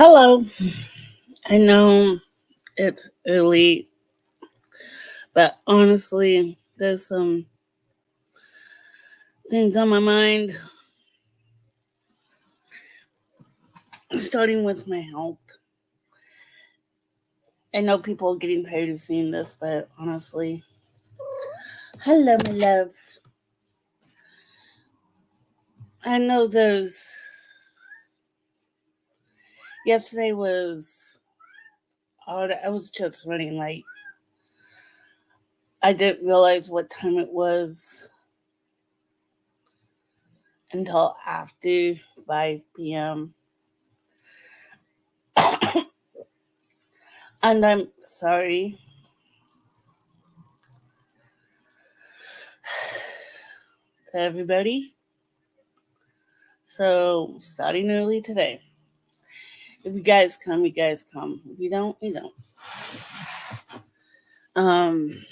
Hello. I know it's early, but honestly, there's some things on my mind, starting with my health. I know people are getting tired of seeing this, but honestly, hello, my love. I know yesterday was odd. I was just running late. I didn't realize what time it was until after 5 p.m. And I'm sorry to everybody. So, starting early today. If you guys come, you guys come. If you don't, you don't. Um,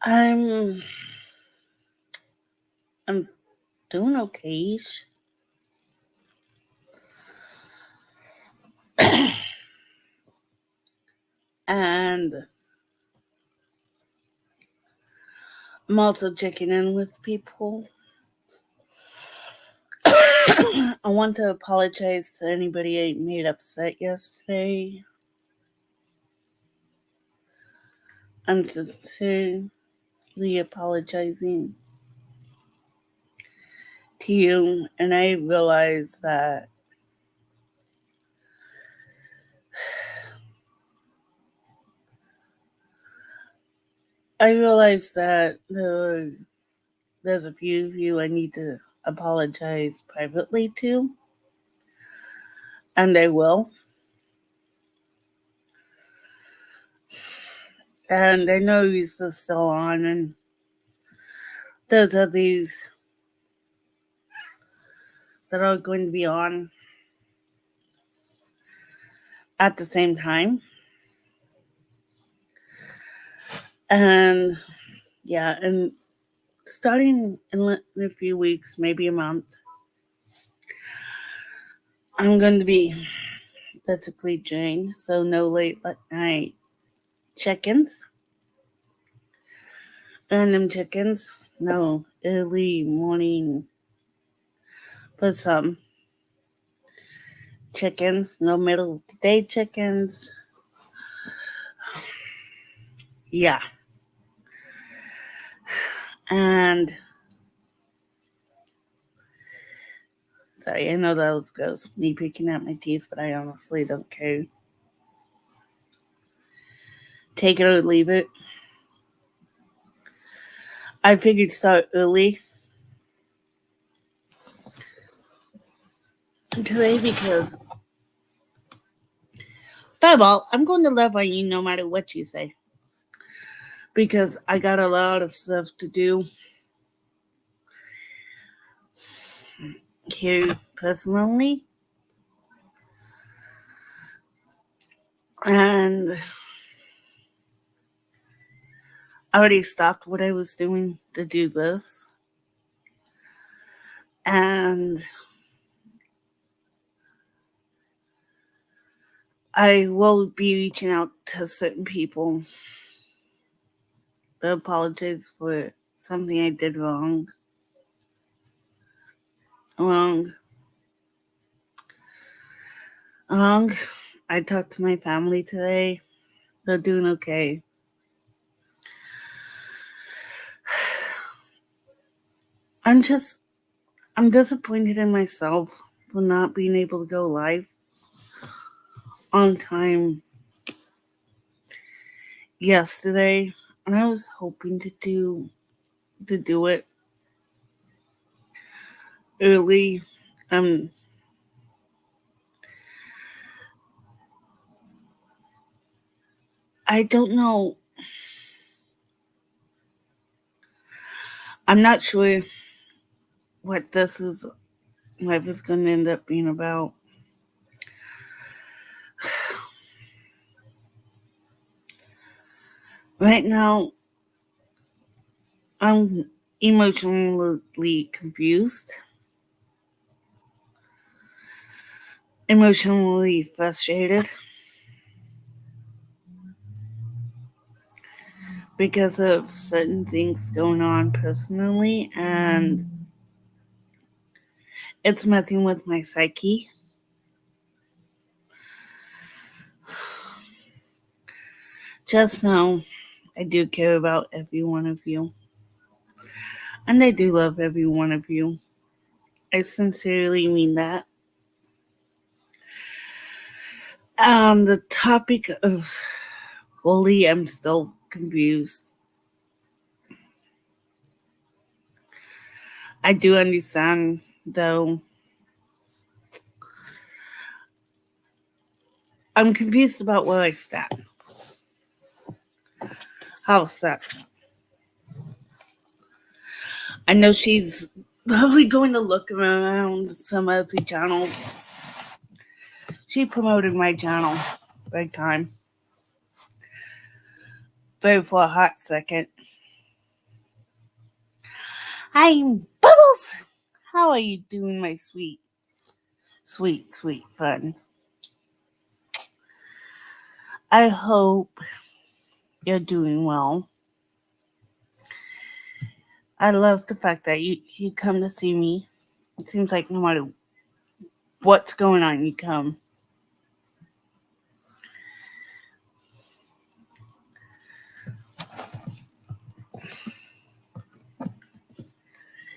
I'm I'm doing okay. And I'm also checking in with people. I want to apologize to anybody I made upset yesterday. I'm sincerely apologizing to you, and I realize that there's a few of you I need to apologize privately to, and I will. And I know he's still on, and there's others that are going to be on at the same time. And yeah, and starting in a few weeks, maybe a month, I'm going to be basically Jane, so no late night check-ins, random check-ins, no early morning for some check-ins, no middle of the day check-ins. Yeah. And sorry, I know that was gross, me picking at my teeth, but I honestly don't care. Take it or leave it. I figured start early today because, first of all, I'm going to love on you no matter what you say. Because I got a lot of stuff to do here personally. And I already stopped what I was doing to do this. And I will be reaching out to certain people to apologize for something I did wrong. Wrong. I talked to my family today. They're doing okay. I'm disappointed in myself for not being able to go live on time yesterday, and I was hoping to do it early. I don't know. I'm not sure what this is life is going to end up being about. Right now, I'm emotionally confused, emotionally frustrated because of certain things going on personally, and it's messing with my psyche. Just know I do care about every one of you, and I do love every one of you. I sincerely mean that. On the topic of Goldie, I'm still confused. I do understand, though. I'm confused about where I stand. How's that? I know she's probably going to look around some other channels. She promoted my channel big time. But for a hot second. Hi, Bubbles! How are you doing, my sweet, sweet, sweet friend? I hope you're doing well. I love the fact that you come to see me. It seems like no matter what's going on, you come.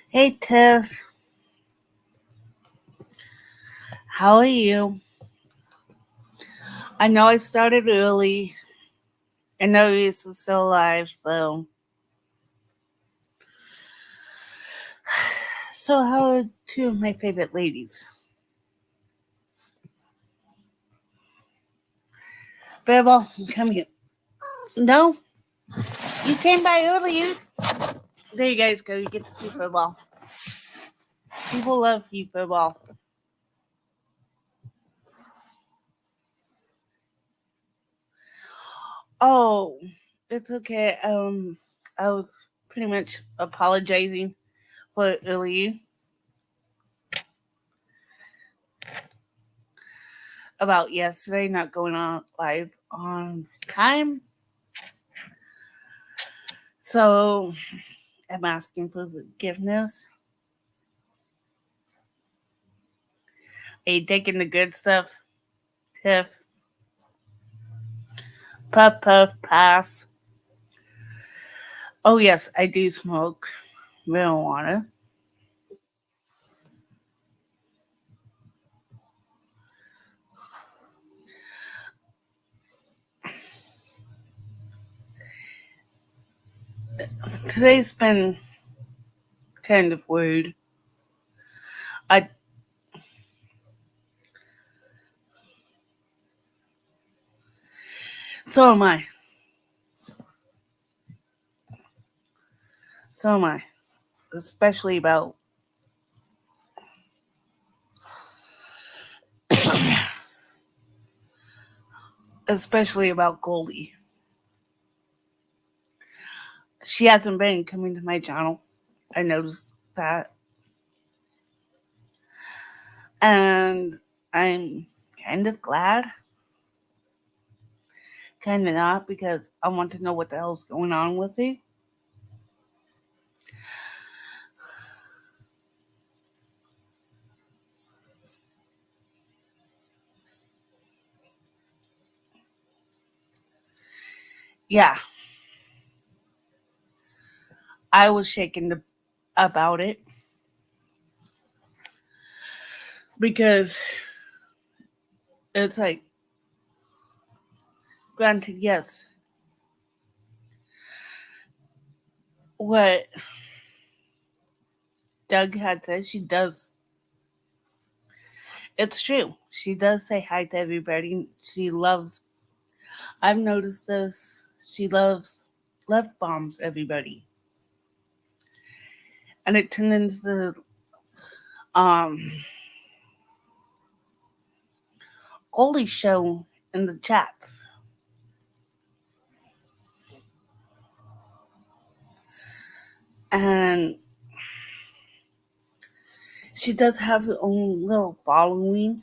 Hey, Tiff. How are you? I know I started early. I know you're still alive, so. So, how are two of my favorite ladies? Birbal, come here. No? You came by early. There you guys go. You get to see Birbal. People love you, Birbal. Oh, it's okay. I was pretty much apologizing for earlier about yesterday not going on live on time. So I'm asking for forgiveness. Are you taking the good stuff, Tiff? Puff, puff, pass. Oh, yes, I do smoke marijuana. Today's been kind of weird. I so am I. So am I. Especially about Goldie. She hasn't been coming to my channel. I noticed that. And I'm kind of glad. Kind of not, because I want to know what the hell's going on with it. Yeah, I was shaken about it because it's like, granted, yes, what Doug had said, she does. It's true. She does say hi to everybody. She loves, I've noticed this, she loves love bombs everybody. And it turned into um Goldie show in the chats. And she does have her own little following.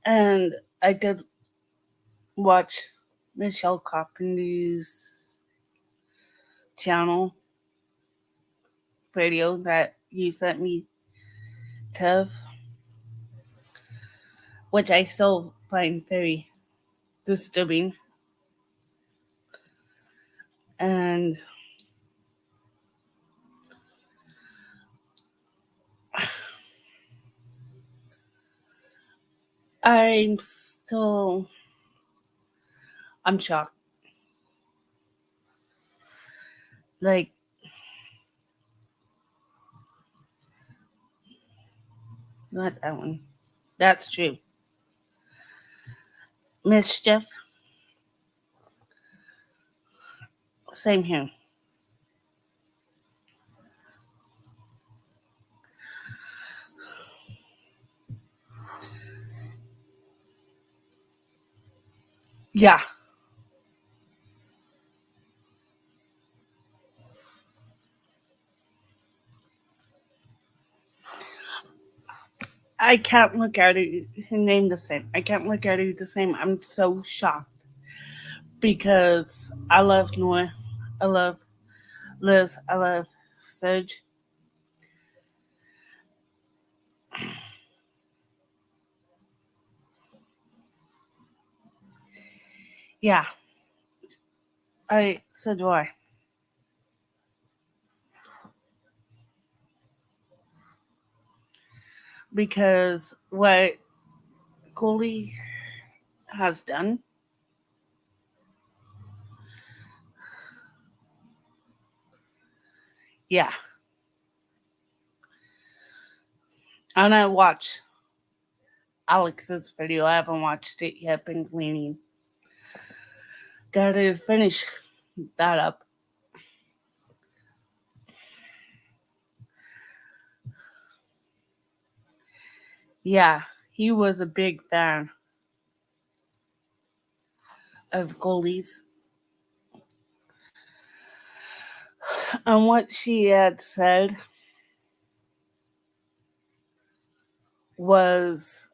And I did watch Michelle Carpenter's channel video that you sent me, Tev, which I still find very disturbing. And I'm shocked. Like, not that one. That's true. Mischief. Same here. Yeah. I can't look at her name the same. I can't look at her the same. I'm so shocked because I love Noah. I love Liz. I love Serge. Yeah. So do I. Because what Coley has done, yeah. And I watched Alex's video. I haven't watched it yet. Been cleaning. Gotta finish that up. Yeah, he was a big fan of Goldie's. And what she had said was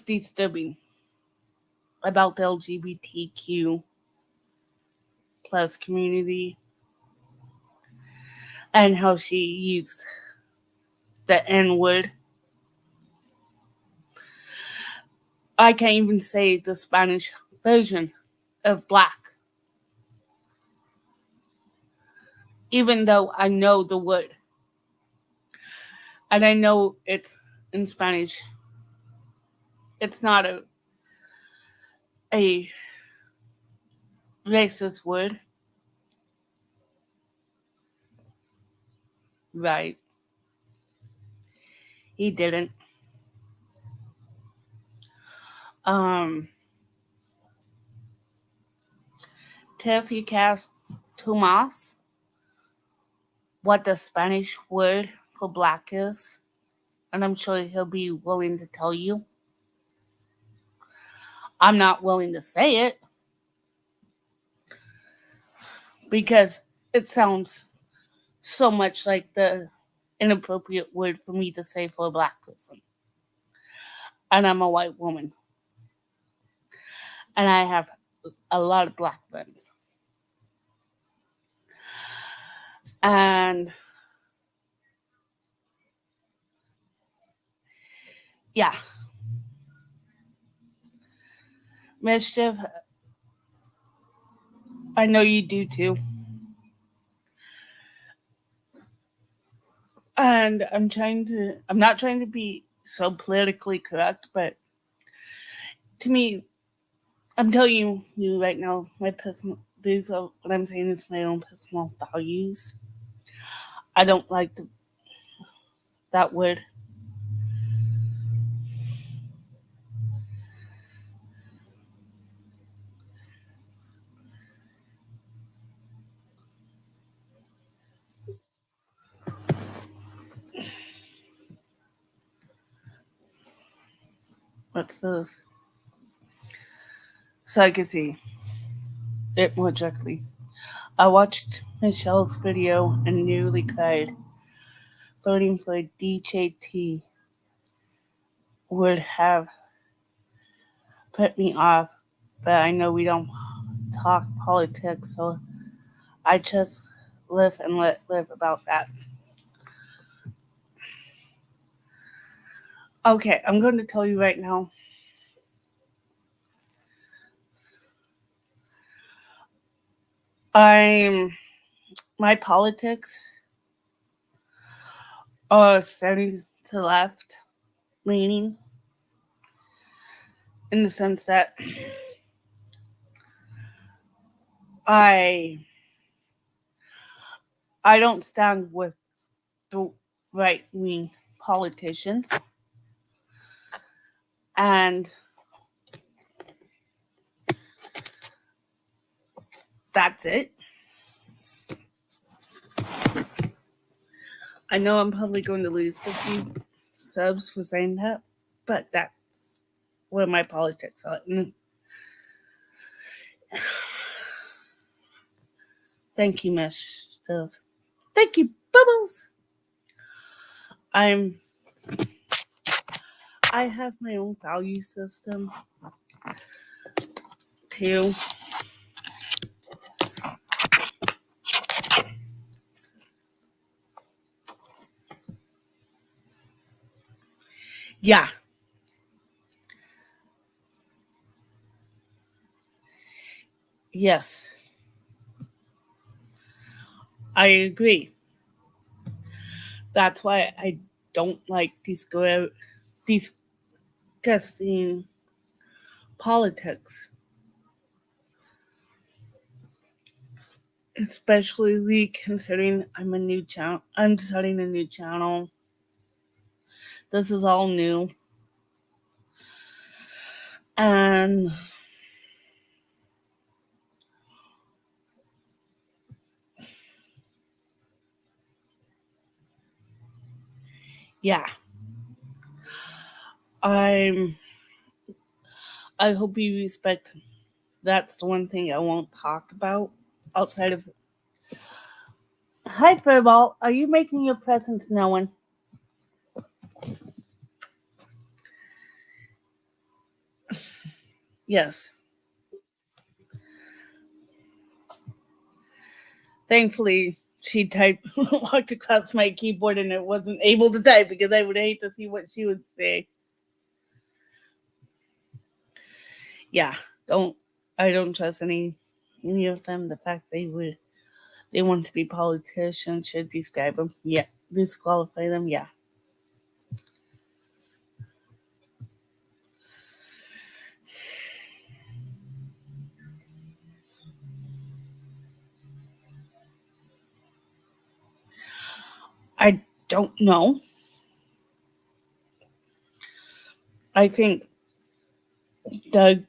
disturbing about the LGBTQ plus community and how she used the N word. I can't even say the Spanish version of black, even though I know the word. And I know it's in Spanish. It's not a racist word. Right. He didn't. Um, Tiff, he cast Tomas, what the Spanish word for black is. And I'm sure he'll be willing to tell you. I'm not willing to say it because it sounds so much like the inappropriate word for me to say for a black person. And I'm a white woman. And I have a lot of black friends. And yeah. Mischief, I know you do too. And I'm not trying to be so politically correct, but to me, I'm telling you right now, these are what I'm saying is my own personal values. I don't like that word. What's this? so I could see it more directly. I watched Michelle's video and nearly cried. Voting for DJT would have put me off, but I know we don't talk politics, so I just live and let live about that. Okay, I'm going to tell you right now. My politics are starting to left leaning in the sense that I I don't stand with the right wing politicians, and that's it. I know I'm probably going to lose 50 subs for saying that, but that's where my politics are. Thank you, Miss Stove. Thank you, Bubbles. I have my own value system too. Yeah. Yes. I agree. That's why I don't like discussing politics, especially considering I'm starting a new channel. This is all new, and yeah, I'm. I hope you respect. That's the one thing I won't talk about outside of. Hi, Furball. Are you making your presence known? Yes. Thankfully, she walked across my keyboard and it wasn't able to type because I would hate to see what she would say. Yeah, I don't trust any of them. The fact they want to be politicians should disqualify them. Yeah. I don't know. I think Doug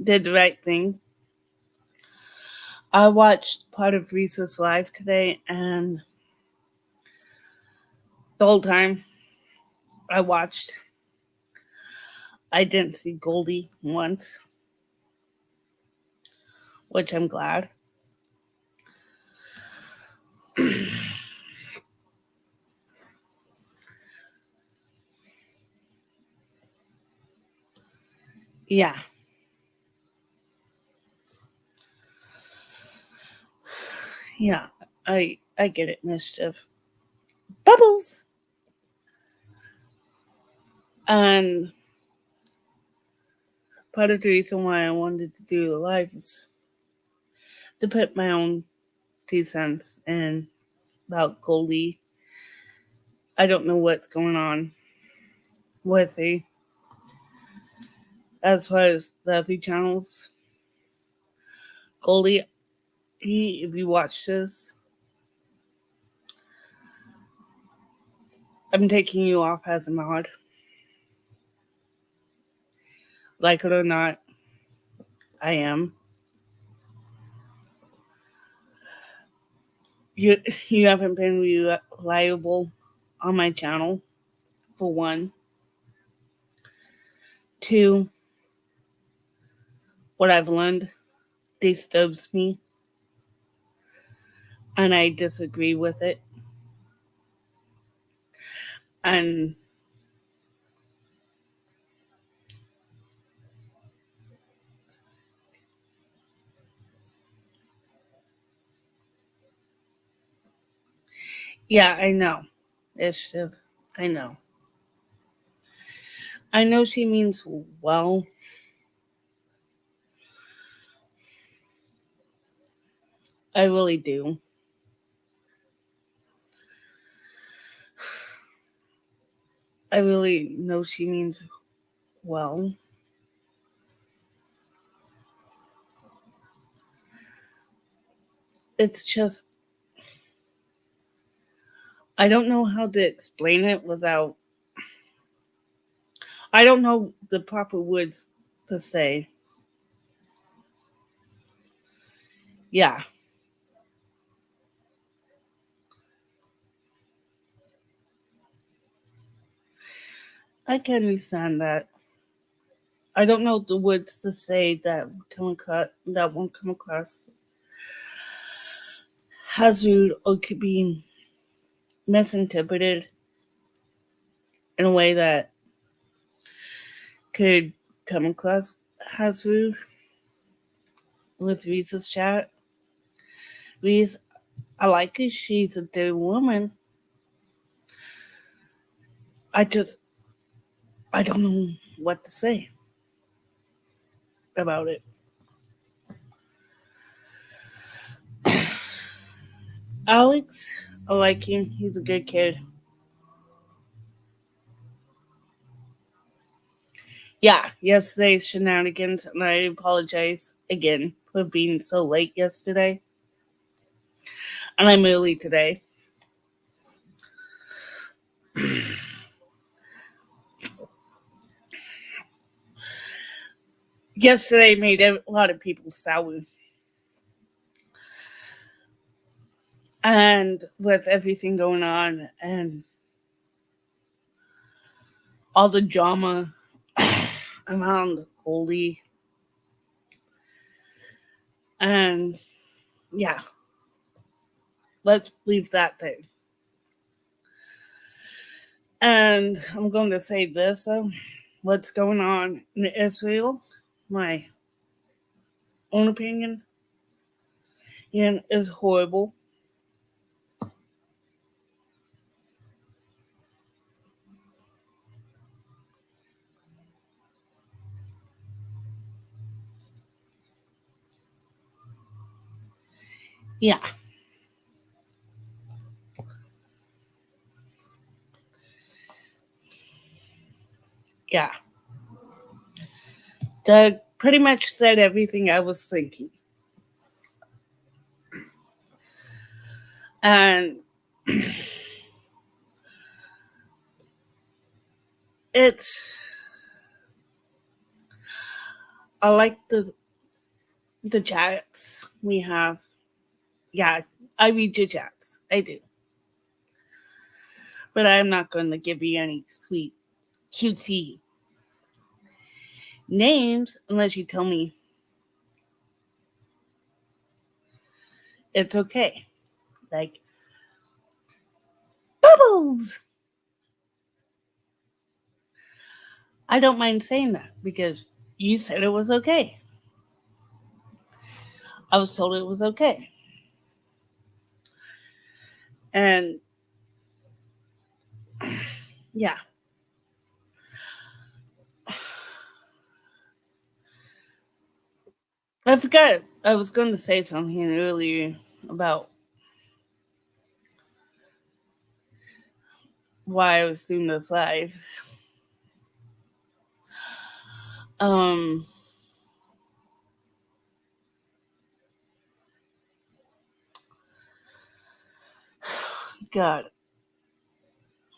did the right thing. I watched part of Reese's Live today, and the whole time I watched, I didn't see Goldie once, which I'm glad. Yeah. Yeah. I get it, Mischief. Bubbles! And part of the reason why I wanted to do the live is to put my own 2 cents in about Goldie. I don't know what's going on with her as far as the other channels. Goldie, if you watch this, I'm taking you off as a mod. Like it or not, I am. You haven't been reliable on my channel, for one. 2, what I've learned disturbs me, and I disagree with it. And yeah, I know. It's just, I know. I know she means well. I really do. I really know she means well. It's just, I don't know how to explain it without, I don't know the proper words to say. Yeah, I can understand that. I don't know the words to say that won't come across as rude or could be misinterpreted in a way that could come across as rude with Reese's chat. Reese, I like her. She's a good woman. I just, I don't know what to say about it. Alex, I like him. He's a good kid. Yeah, yesterday's shenanigans, and I apologize again for being so late yesterday. And I'm early today. Yesterday made a lot of people sour. And with everything going on and all the drama around Goldie, and yeah, let's leave that there. And I'm going to say this what's going on in Israel, my own opinion, is horrible. Yeah, yeah. Doug pretty much said everything I was thinking. And it's, I like the chats we have. Yeah, I read your chats. I do. But I'm not going to give you any sweet, cutesy names unless you tell me it's okay. Like, Bubbles! I don't mind saying that because you said it was okay. I was told it was okay. And yeah, I forgot I was going to say something earlier about why I was doing this live. Um, God,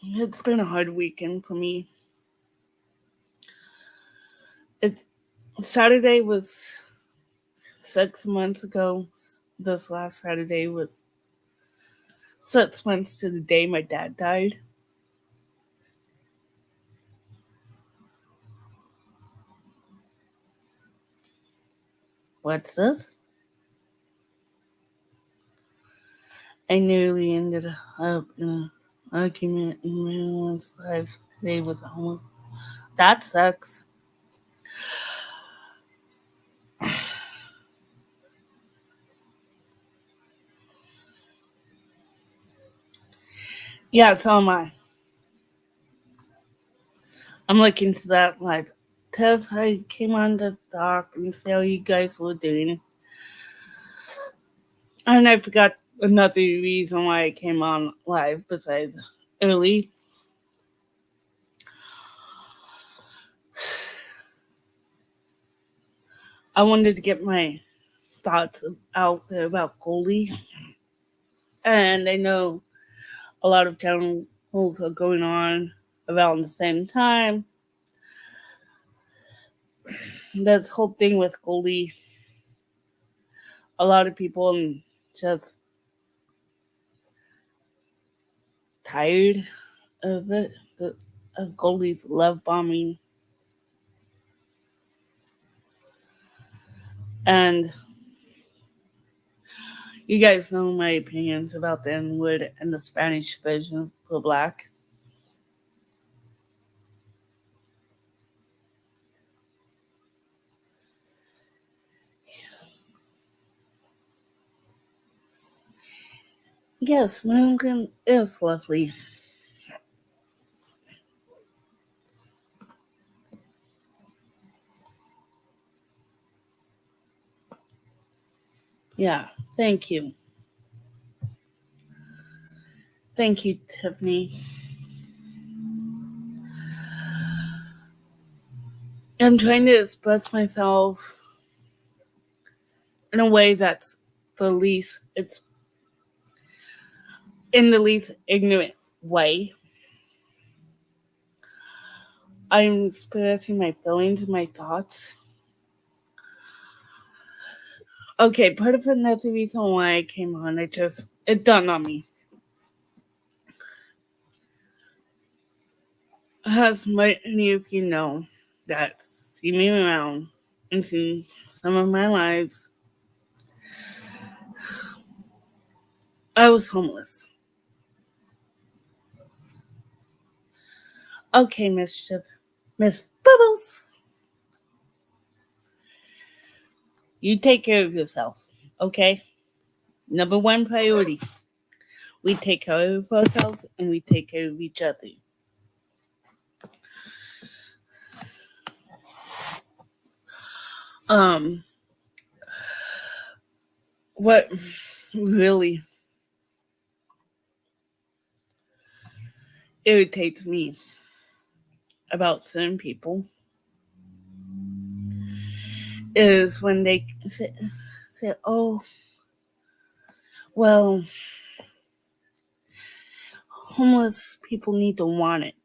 it's been a hard weekend for me. It's Saturday was 6 months ago. This last Saturday was 6 months to the day my dad died. What's this? I nearly ended up in an argument in Maryland's life today with a homeless. That sucks. Yeah, so am I. I'm looking to that live. Tev, I came on to talk and see how you guys were doing. And I forgot another reason why I came on live besides early. I wanted to get my thoughts out there about Goldie. And I know a lot of town halls are going on around the same time. This whole thing with Goldie, a lot of people just tired of it, of Goldie's love bombing. And you guys know my opinions about the N-word and the Spanish version for black. Yes, Moonkin is lovely. Yeah, thank you. Thank you, Tiffany. I'm trying to express myself in a way that's it's in the least ignorant way. I'm expressing my feelings and my thoughts. Okay, part of another reason why I came on, it dawned on me. As many of you know that see me around and seen some of my lives, I was homeless. Okay, Mischief. Miss Bubbles, you take care of yourself, okay? Number one priority. We take care of ourselves and we take care of each other. Um, what really irritates me about certain people is when they say, oh, well, homeless people need to want it.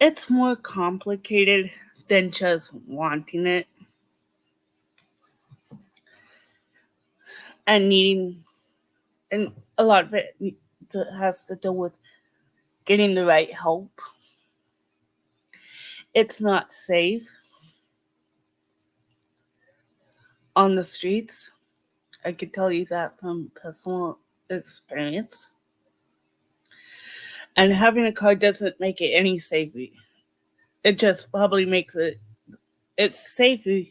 It's more complicated than just wanting it and needing, and a lot of it has to do with getting the right help. It's not safe on the streets. I could tell you that from personal experience. And having a car doesn't make it any safer. It just probably makes it's safer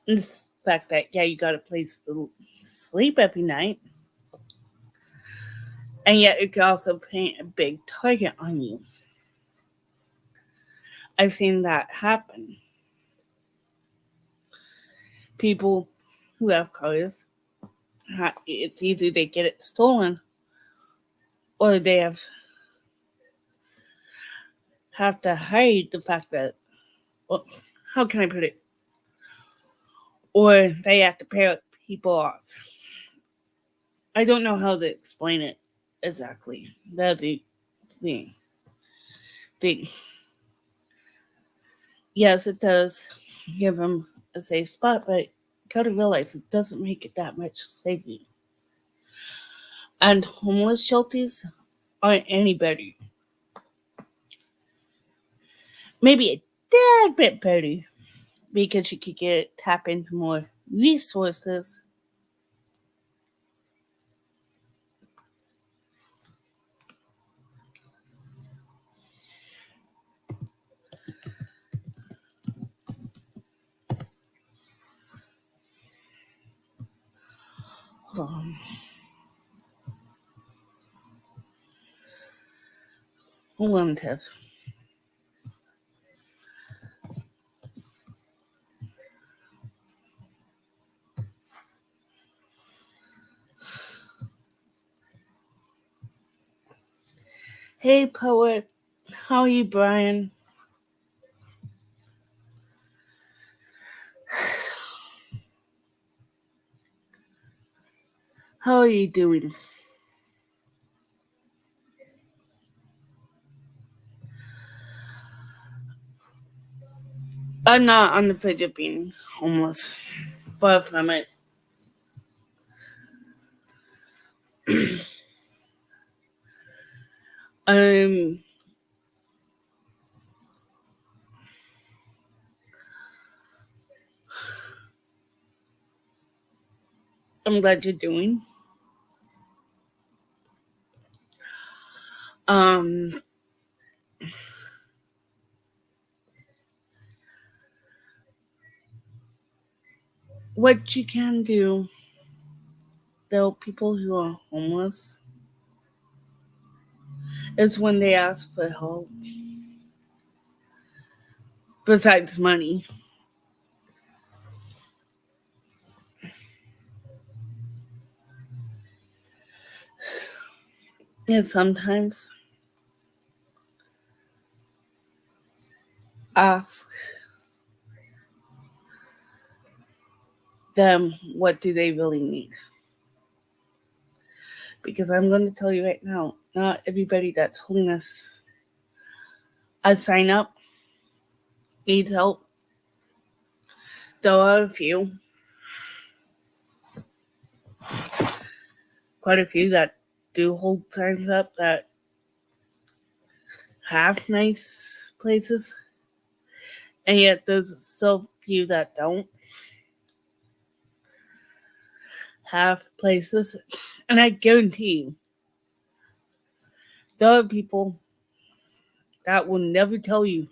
in the fact that, yeah, you got a place to sleep every night. And yet it could also paint a big target on you. I've seen that happen. People who have cars, it's either they get it stolen or they have to hide the fact that, well, how can I put it? Or they have to pay people off. I don't know how to explain it exactly. That's the thing. Yes, it does give them a safe spot, but you gotta realize it doesn't make it that much safer. And homeless shelters aren't any better. Maybe a tad bit better because you could tap into more resources. Hold on. Hold on, Tiff. Hey, poet. How are you, Brian? How are you doing? I'm not on the verge of being homeless. Far from it. I'm glad you're doing. Um what you can do to help people who are homeless is when they ask for help. Besides money. And sometimes ask them what do they really need. Because I'm going to tell you right now, not everybody that's holding a sign up needs help. There are a few, quite a few that do hold signs up that have nice places, and yet there's still few that don't have places. And I guarantee you, there are people that will never tell you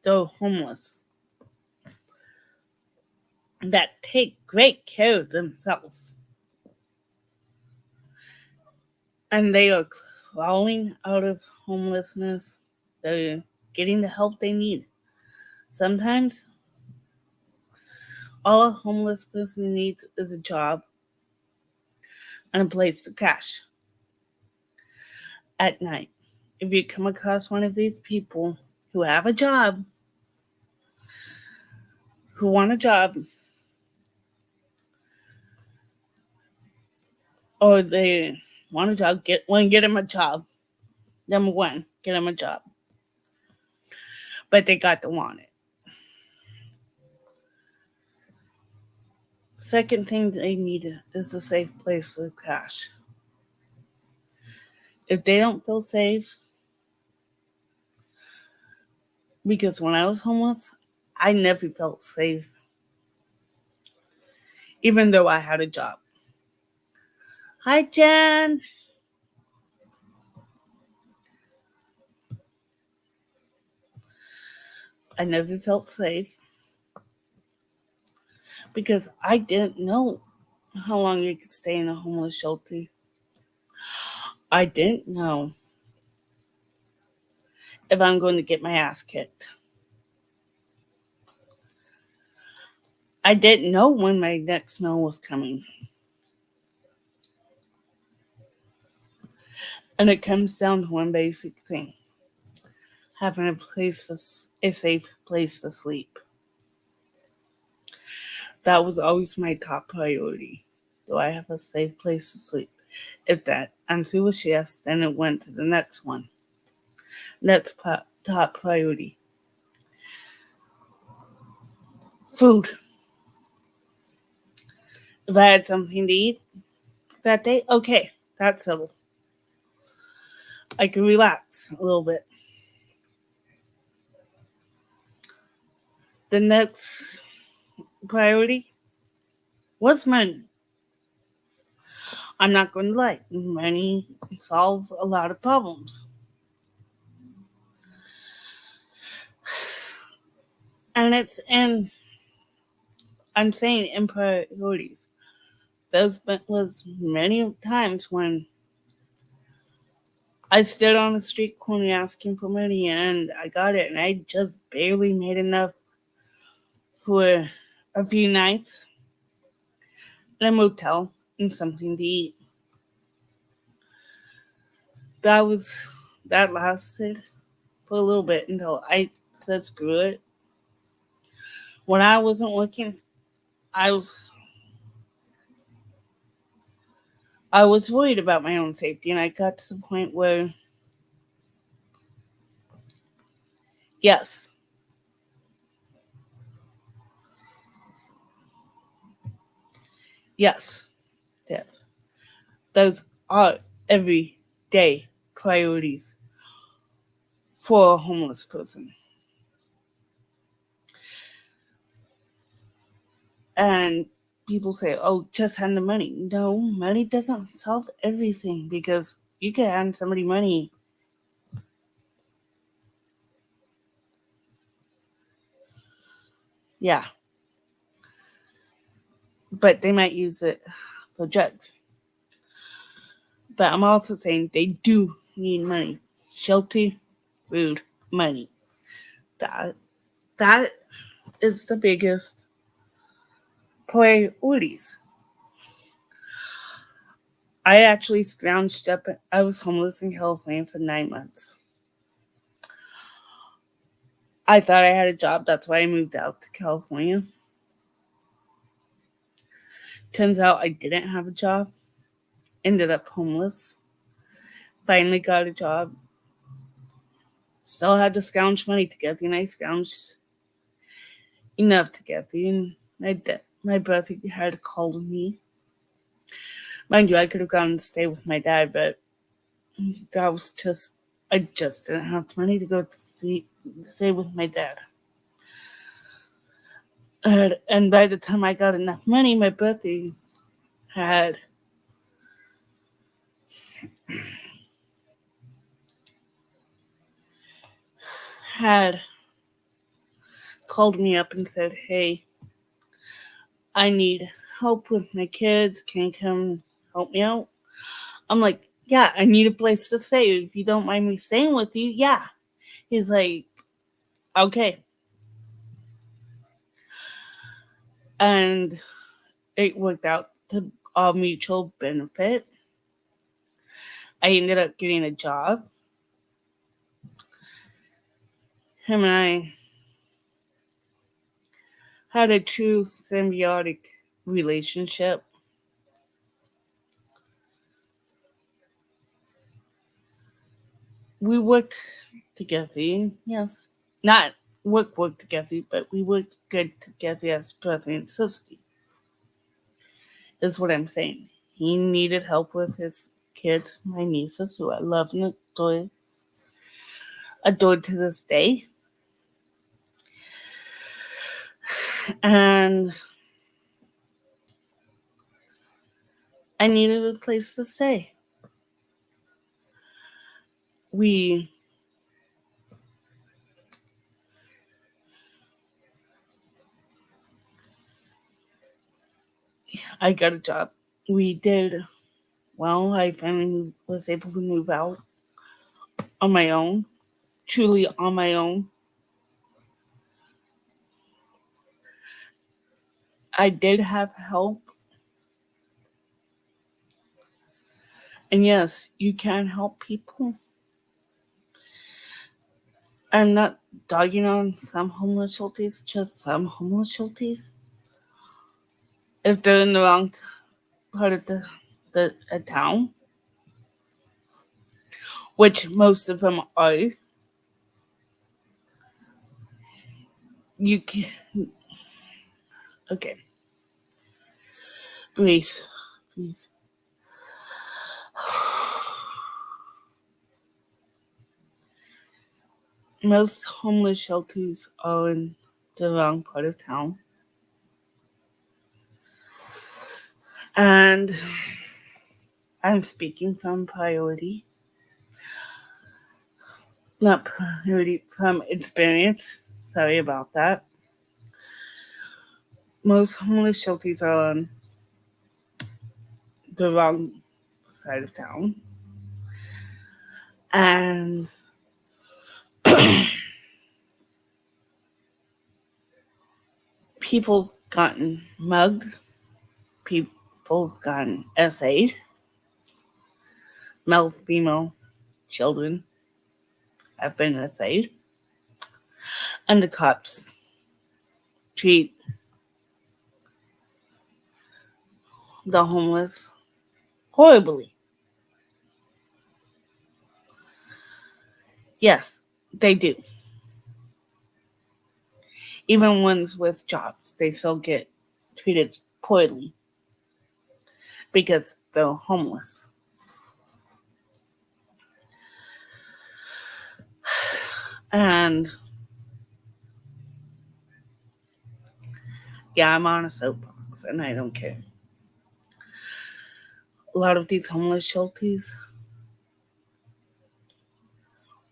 they're homeless, that take great care of themselves. And they are crawling out of homelessness. They're getting the help they need. Sometimes all a homeless person needs is a job and a place to crash at night. If you come across one of these people who have a job, who want a job, or they want a job, get them a job. Number one, get them a job. But they got to want it. Second thing they need is a safe place to crash. If they don't feel safe, because when I was homeless, I never felt safe, even though I had a job. Hi, Jen. I never felt safe because I didn't know how long you could stay in a homeless shelter. I didn't know if I'm going to get my ass kicked. I didn't know when my next meal was coming. And it comes down to one basic thing: having a safe place to sleep. That was always my top priority. Do I have a safe place to sleep? If that answer was yes, then it went to the next one. Next top priority: food. If I had something to eat that day, okay, that's settled. I can relax a little bit. The next priority was money. I'm not going to lie, money solves a lot of problems. And I'm saying in priorities. Those was many times when I stood on the street corner asking for money and I got it and I just barely made enough for a few nights in a motel and something to eat. That was that lasted for a little bit until I said screw it. When I wasn't working, I was I was worried about my own safety and I got to the point where yes, yes, Dev, those are everyday priorities for a homeless person. And people say, oh, just hand the money. No, money doesn't solve everything because you can hand somebody money. Yeah, but they might use it for drugs. But I'm also saying they do need money. Shelter, food, money. That that is the biggest priorities. I actually scrounged up. I was homeless in California for 9 months. I thought I had a job. That's why I moved out to California. Turns out I didn't have a job. Ended up homeless. Finally got a job. Still had to scrounge money together, and I scrounged enough together. And my brother had called me. Mind you, I could have gone and stay with my dad, but that was just I just didn't have the money to go to stay with my dad. And by the time I got enough money, my brother had had called me up and said, "Hey, I need help with my kids. Can you come help me out?" I'm like, "Yeah, I need a place to stay. If you don't mind me staying with you, yeah." He's like, "Okay." And it worked out to our mutual benefit. I ended up getting a job. Him and I had a true symbiotic relationship. We worked together, yes. Not work together, but we worked good together as brother and sister, is what I'm saying. He needed help with his kids, my nieces, who I love and adore to this day. And I needed a place to stay. We I got a job. We did well. I finally was able to move out on my own, truly on my own. I did have help. And yes, you can help people. I'm not dogging on some homeless shelters, just some homeless shelters. If they're in the wrong part of the a town, which most of them are, you can okay. Breathe, breathe. Most homeless shelters are in the wrong part of town. And I'm speaking from priority, not priority, from experience. Sorry about that. Most homeless shelters are on the wrong side of town. And people have gotten mugged, people have gotten SA'd, male, female, children have been SA'd, and the cops treat the homeless horribly. Yes, they do. Even ones with jobs, they still get treated poorly because they're homeless. And yeah, I'm on a soapbox and I don't care. A lot of these homeless shelters,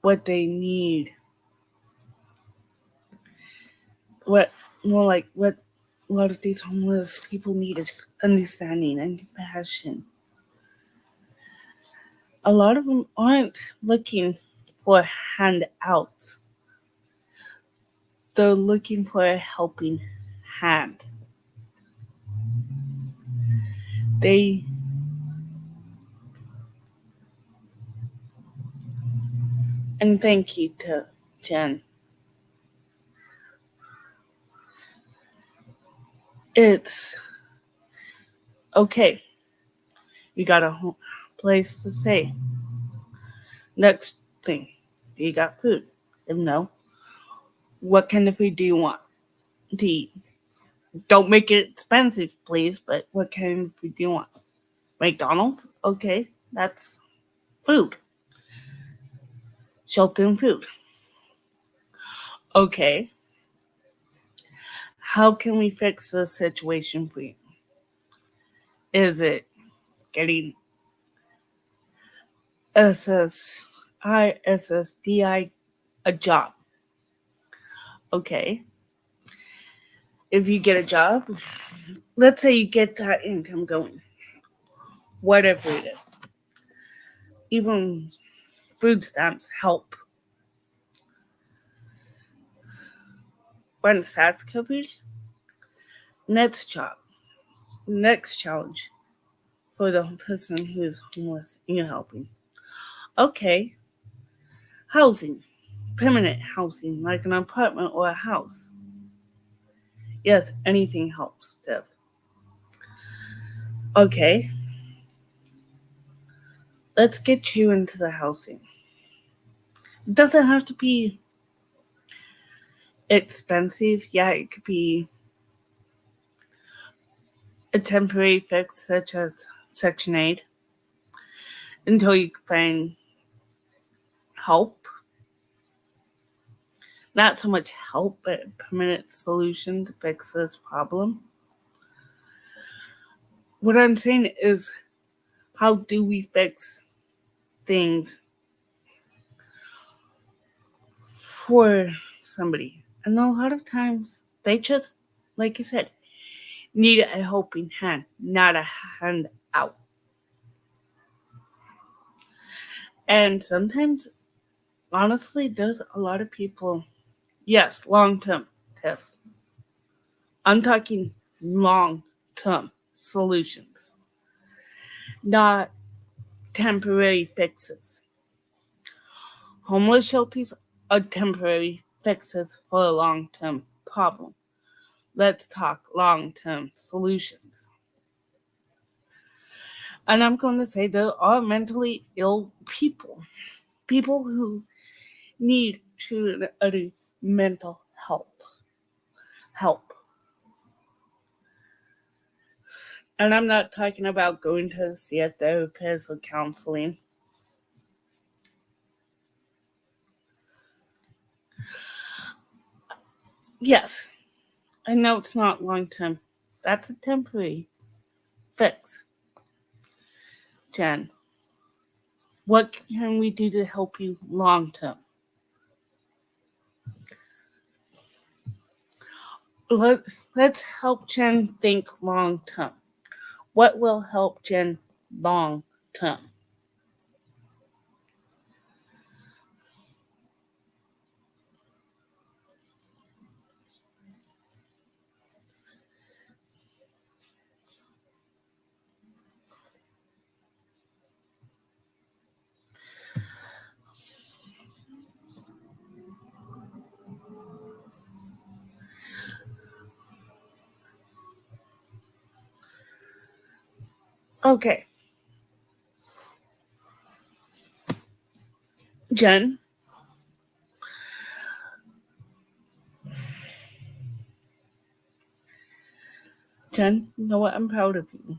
what they need, what what a lot of these homeless people need is understanding and compassion. A lot of them aren't looking for handouts. They're looking for a helping hand. They and thank you to Jen. It's okay. You got a place to stay. Next thing, do you got food? If no, what kind of food do you want to eat? Don't make it expensive, please, but what kind of food do you want? McDonald's? Okay, that's food. Shelter and food. Okay, how can we fix this situation for you? Is it getting ISSDI a job? Okay, if you get a job, let's say you get that income going, whatever it is. Even food stamps help. Once that's covered, next job, next challenge for the person who is homeless and you're helping. Okay, housing, permanent housing, like an apartment or a house. Yes, anything helps, Steph. Okay, let's get you into the housing. It doesn't have to be expensive. Yeah, it could be a temporary fix, such as Section 8, until you find help. Not so much help, but a permanent solution to fix this problem. What I'm saying is, how do we fix things for somebody? And a lot of times, they just, like you said, need a helping hand, not a hand out. And sometimes, honestly, there's a lot of people, yes, long term, Tiff. I'm talking long term solutions, not temporary fixes. Homeless shelters are temporary fixes for a long term problem. Let's talk long term solutions. And I'm going to say there are mentally ill people who need true mental help. And I'm not talking about going to see a therapist or counseling. Yes, I know it's not long term. That's a temporary fix. Jen, what can we do to help you long term? Let's help Jen think long term. What will help Jen long term? Okay. Jen, you know what? I'm proud of you.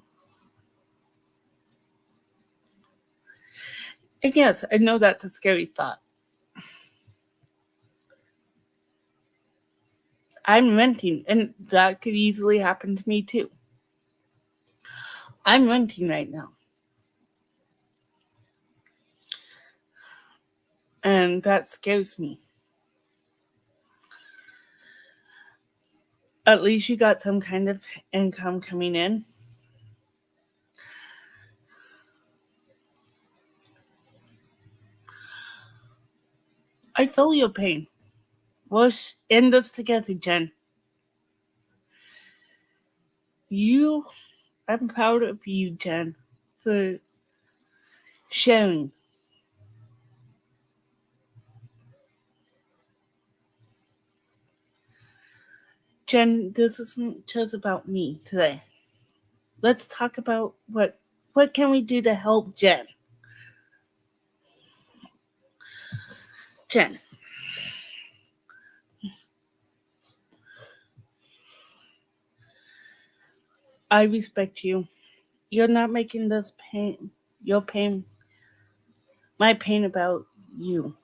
And yes, I know that's a scary thought. I'm renting, and that could easily happen to me too. I'm renting right now. And that scares me. At least you got some kind of income coming in. I feel your pain. We'll end this together, Jen. I'm proud of you, Jen, for sharing. Jen, this isn't just about me today. Let's talk about what can we do to help Jen. Jen, I respect you. You're not making this pain, your pain, my pain about you.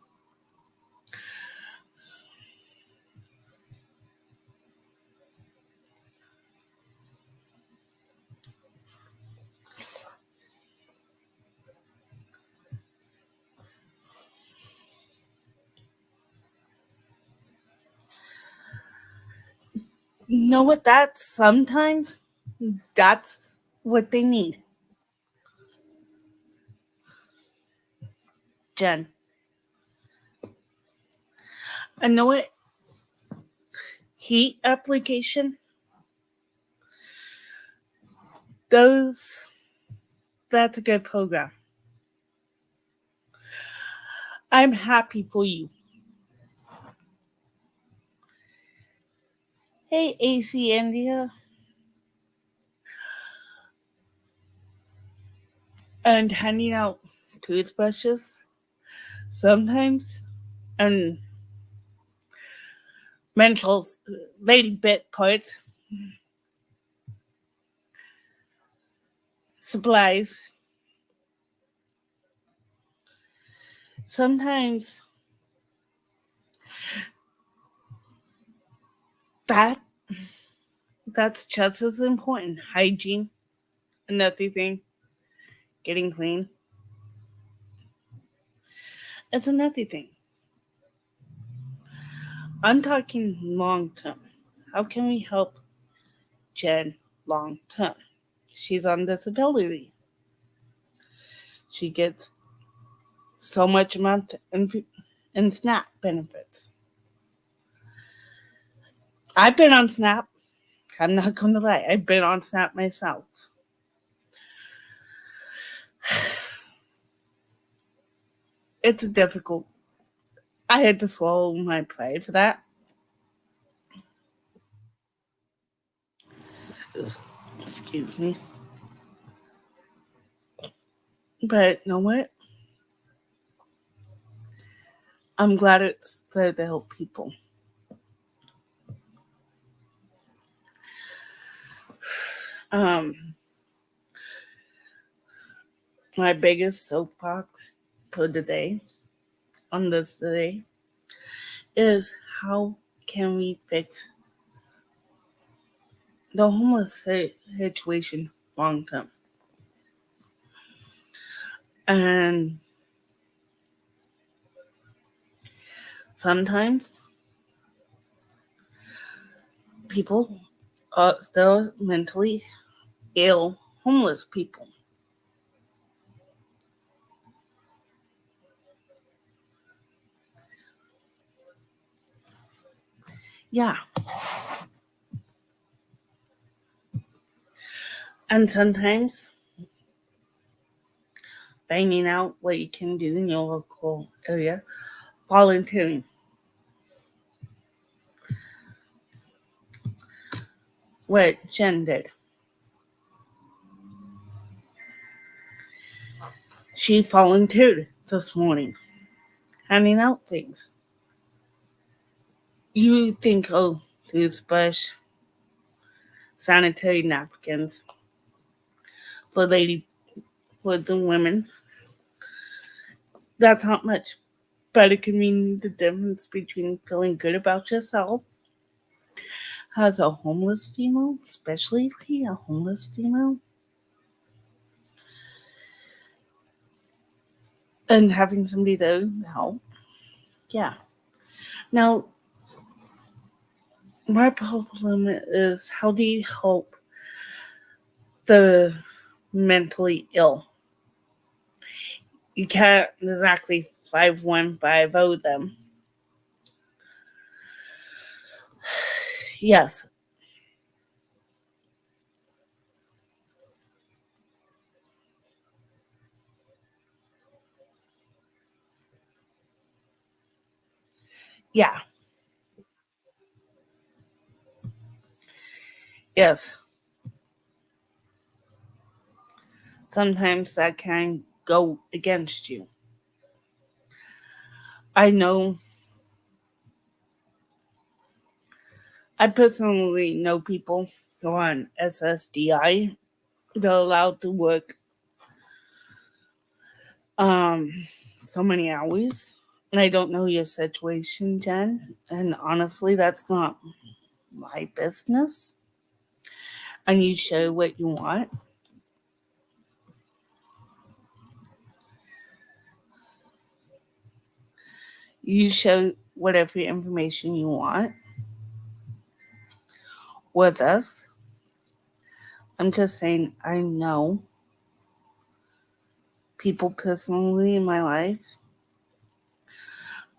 You know what? Sometimes that's what they need. Jen, I know it. Heat application. Those. That's a good program. I'm happy for you. Hey, AC India. And handing out toothbrushes sometimes, and mental lady bit parts, supplies. Sometimes that that's just as important. Hygiene, another thing. Getting clean. It's another thing. I'm talking long term. How can we help Jen long term? She's on disability. She gets so much a month in SNAP benefits. I've been on SNAP. I'm not going to lie. I've been on SNAP myself. It's difficult. I had to swallow my pride for that. Excuse me. But you know what? I'm glad it's there to help people. Um, my biggest soapbox for today, on this today, is how can we fix the homeless situation long term. And sometimes people are still mentally ill, homeless people. Yeah. And sometimes finding out what you can do in your local area, volunteering. What Jen did. She volunteered this morning, handing out things. You think, oh, toothbrush, sanitary napkins for for the women. That's not much, but it can mean the difference between feeling good about yourself as a homeless female, especially a homeless female, and having somebody there to help. Yeah. Now, my problem is, how do you help the mentally ill? You can't exactly 5150 them. Yes. Yeah. Yes. Sometimes that can go against you. I know, I personally know people who are on SSDI. They're allowed to work um so many hours. And I don't know your situation, Jen. And honestly, that's not my business. And you show what you want. You show whatever information you want with us. I'm just saying, I know people personally in my life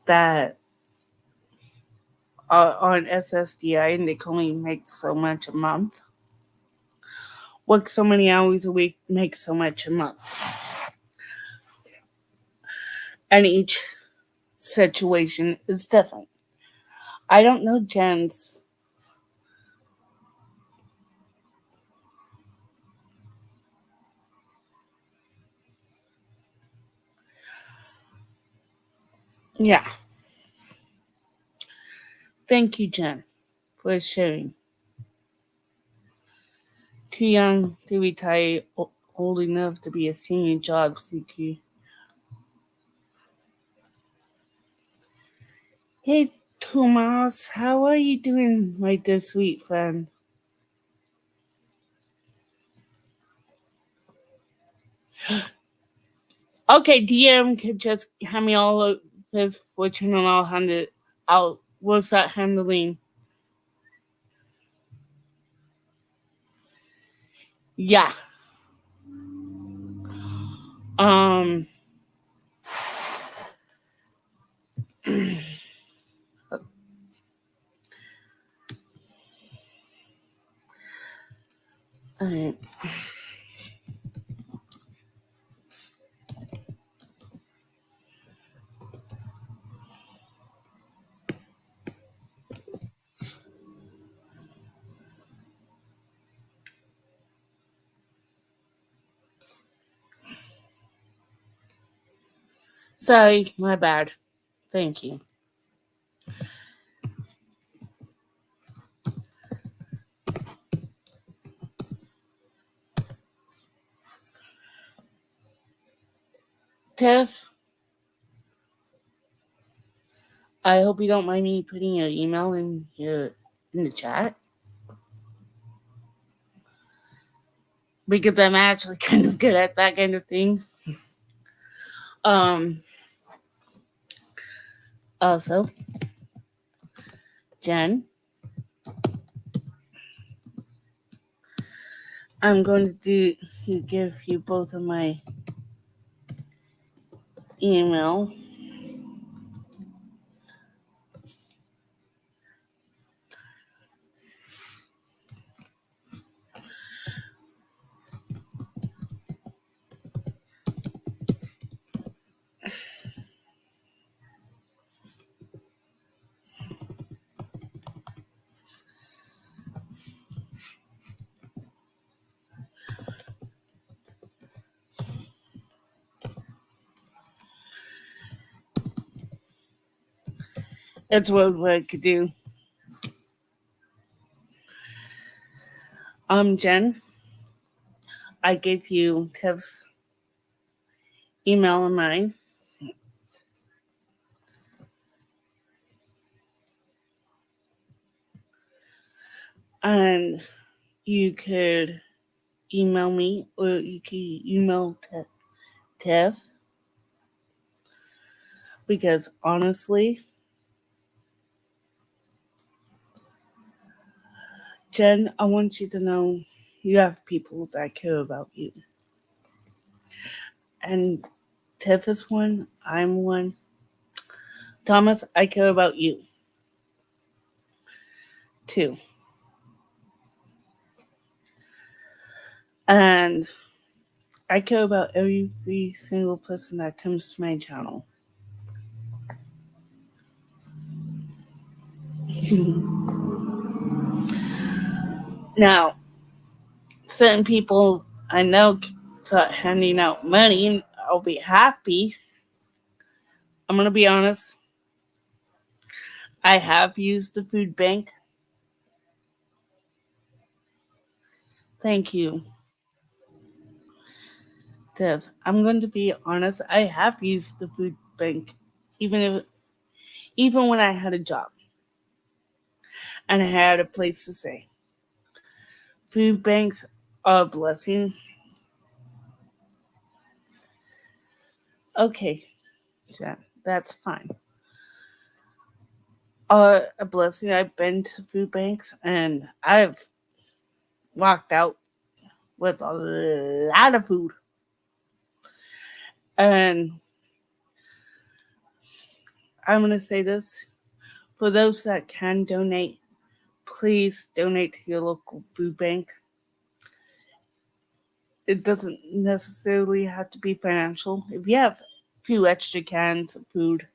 that are on SSDI and they can only make so much a month. Work so many hours a week, make so much a month. And each situation is different. I don't know Jen's. Yeah. Thank you, Jen, for sharing. Too young to retire, old enough to be a senior job seeker. Hey, Thomas, how are you doing, my dear sweet friend? Okay, DM could just hand me all of his fortune and I'll hand it out. We'll start handling. Yeah. Um. Alright. Sorry, my bad. Thank you. Tiff, I hope you don't mind me putting your email in the chat. because I'm actually kind of good at that kind of thing. Um, Also, Jen, I'm going to give you both of my email. That's what I could do. Jen, I gave you Tev's email and mine. And you could email me or you could email Tev. Because honestly, Jen, I want you to know you have people that care about you. And Tiff is one, I'm one. Thomas, I care about you too. And I care about every single person that comes to my channel. Now, certain people I know start handing out money, and I'll be happy. I'm going to be honest. I have used the food bank. Thank you, Dev. I'm going to be honest. I have used the food bank, even when I had a job and I had a place to stay. Food banks are a blessing. Okay, Jen, that's fine. A blessing. I've been to food banks and I've walked out with a lot of food. And I'm going to say this for those that can donate, please donate to your local food bank. It doesn't necessarily have to be financial. If you have a few extra cans of food,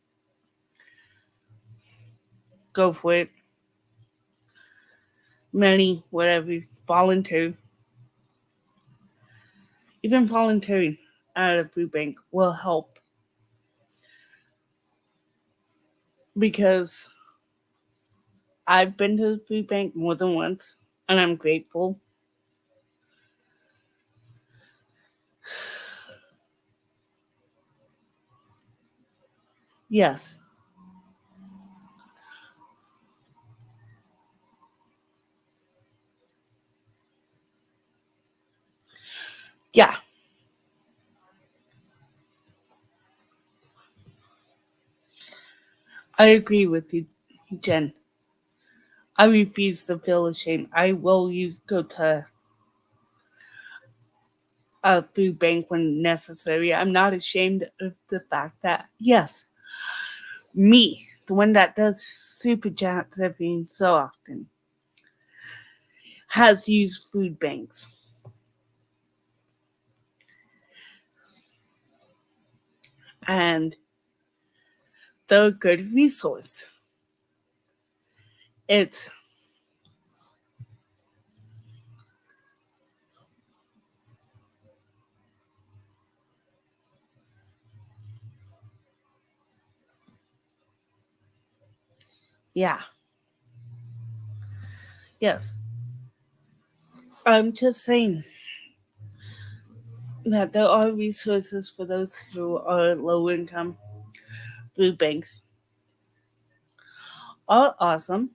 go for it. Money, whatever, volunteer. Even volunteering at a food bank will help because I've been to the food bank more than once and I'm grateful. Yes. Yeah, I agree with you, Jen. I refuse to feel ashamed. I will go to a food bank when necessary. I'm not ashamed of the fact that, yes, me, the one that does super chats every so often, has used food banks. And they're a good resource. It's yeah. Yes. I'm just saying that there are resources for those who are low income. Food banks are awesome.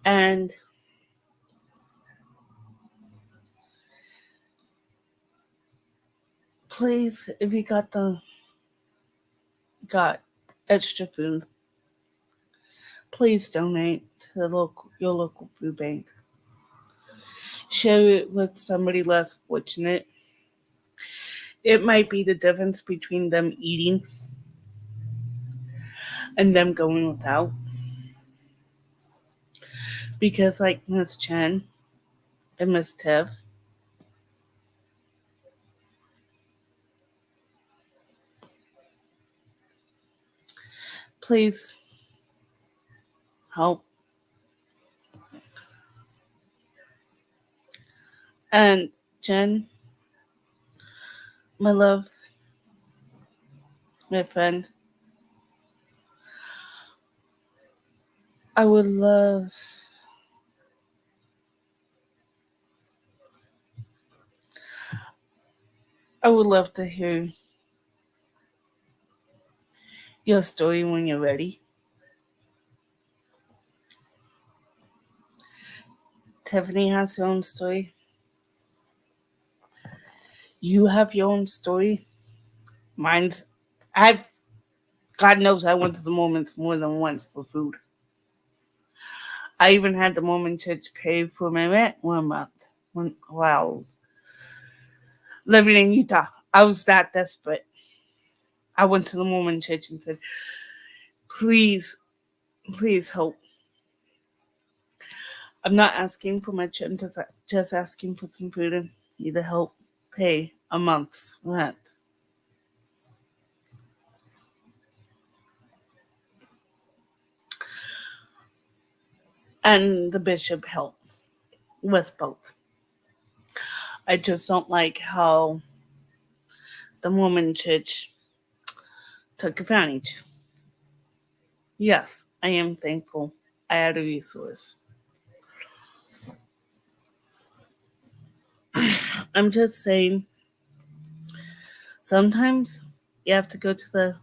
And please, if you got extra food, please donate to your local food bank. Share it with somebody less fortunate. It might be the difference between them eating and them going without. Because, like Miss Chen and Miss Tiff, please help. And Jen, my love, my friend, I would love to hear your story when you're ready. Tiffany has her own story. You have your own story. Mine's God knows I went to the Moments more than once for food. I even had the Moment to pay for my rent 1 month while living in Utah. I was that desperate. I went to the Mormon church and said, please, please help. I'm not asking for much. I'm just asking for some food and need to help pay a month's rent. And the bishop helped with both. I just don't like how the Mormon church took advantage. Yes, I am thankful I had a resource. I'm just saying, sometimes you have to go to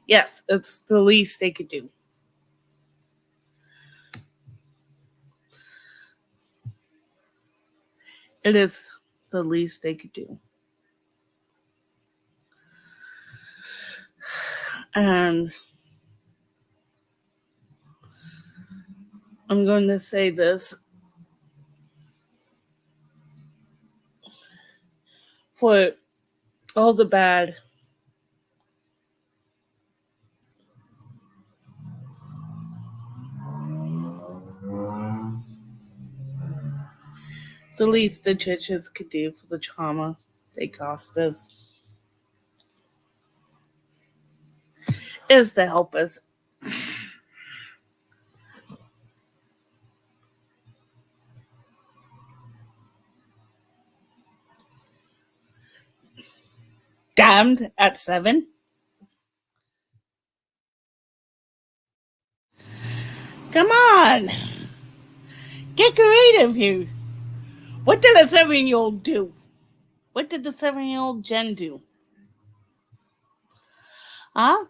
yes, it's the least they could do. It is the least they could do. And I'm going to say this for all the bad. The least the churches could do for the trauma they caused us is to help us. Damned at 7? Come on! Get creative here. What did a 7-year-old do? What did the 7-year-old Jen do? Huh?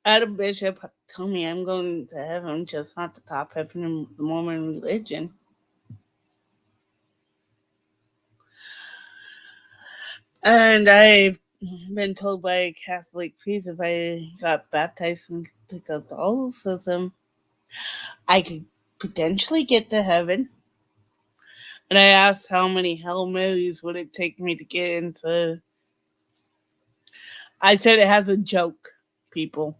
Adam Bishop told me I'm going to heaven, just not the top heaven in the Mormon religion. And I've been told by a Catholic priest if I got baptized into Catholicism, I could potentially get to heaven. And I asked how many Hail Marys would it take me to get into. I said it has a joke, people.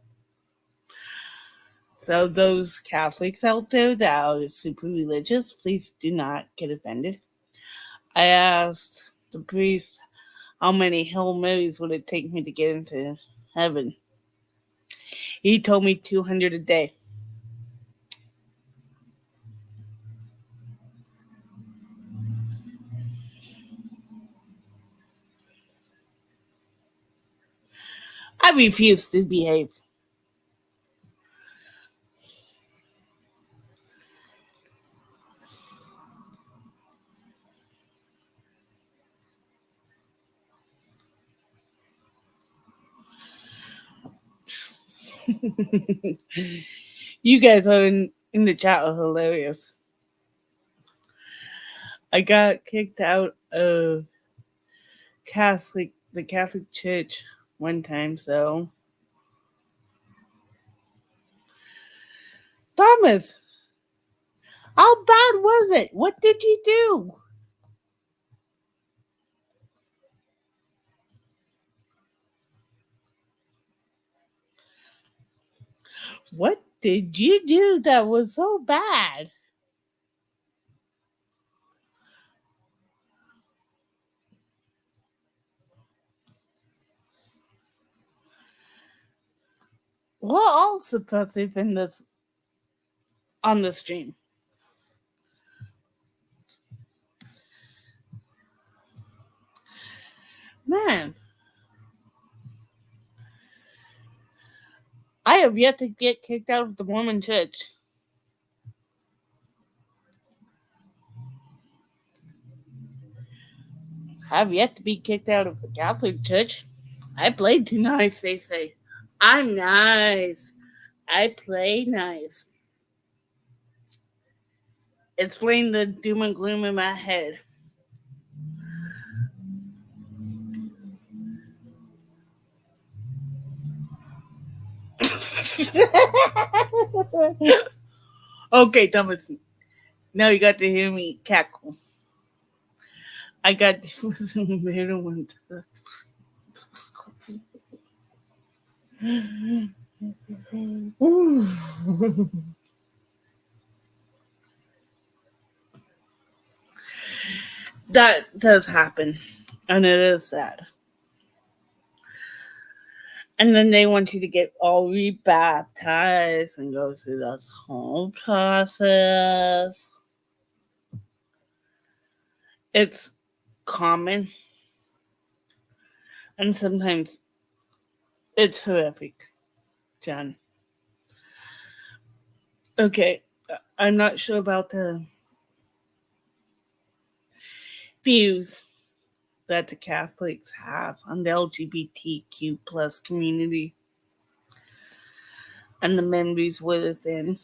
So those Catholics out there that are super religious, please do not get offended. I asked the priest how many Hail Marys would it take me to get into heaven. He told me 200 a day. I refuse to behave. You guys are in the chat are hilarious. I got kicked out of the Catholic Church one time, so Thomas, how bad was it? What did you do? What did you do that was so bad? We're all suppressive in this on the stream. Man, I have yet to get kicked out of the Mormon church. Have yet to be kicked out of the Catholic Church. I played too nice, they say. I'm nice. I play nice. Explain the doom and gloom in my head. Okay, Thomas. Now you got to hear me cackle. I got some better one to the that does happen, and it is sad. And then they want you to get all rebaptized and go through this whole process. It's common, and sometimes it's horrific, John. Okay, I'm not sure about the views that the Catholics have on the LGBTQ plus community and the members within.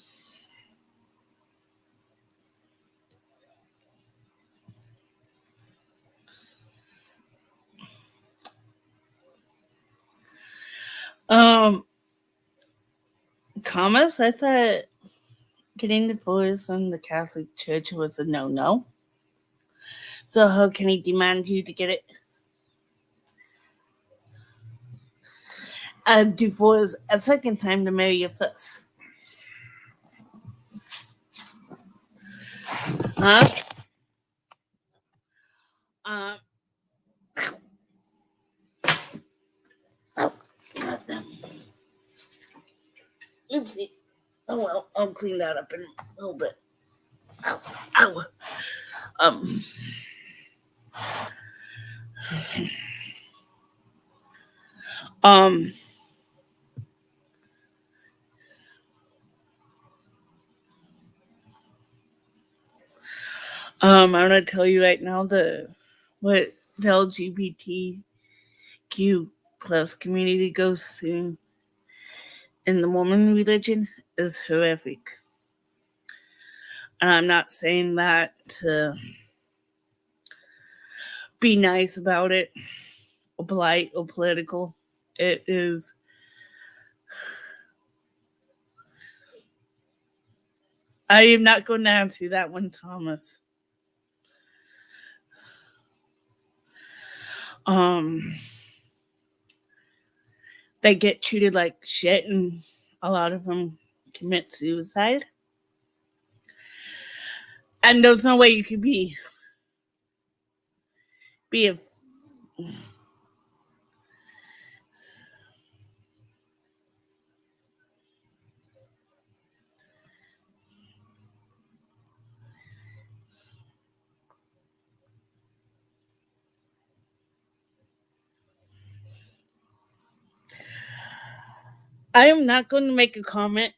Thomas, I thought getting divorced in the Catholic Church was a no-no. So how can he demand you to get it? A divorce a second time to marry your first. Huh? Oh, goddamn. Oopsie. Oh well, I'll clean that up in a little bit. Ow, ow. Um, um, I'm gonna tell you right now what the LGBTQ plus community goes through in the Mormon religion is horrific. And I'm not saying that to be nice about it or polite or political. It is I am not going to answer that one, Thomas. They get treated like shit, and a lot of them commit suicide. And there's no way you could be a I am not going to make a comment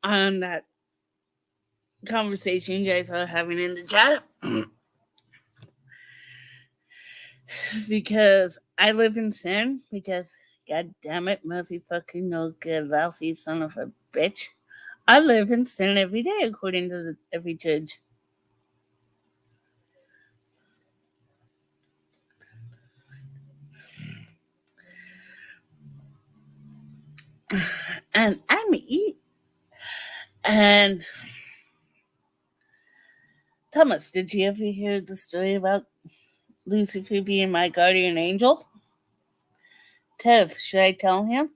on that conversation you guys are having in the chat because I live in sin. Because, god damn it, motherfucking no good, lousy son of a bitch. I live in sin every day, according to every judge. And I'm eat. And Thomas, did you ever hear the story about Lucifer being my guardian angel? Tev, should I tell him?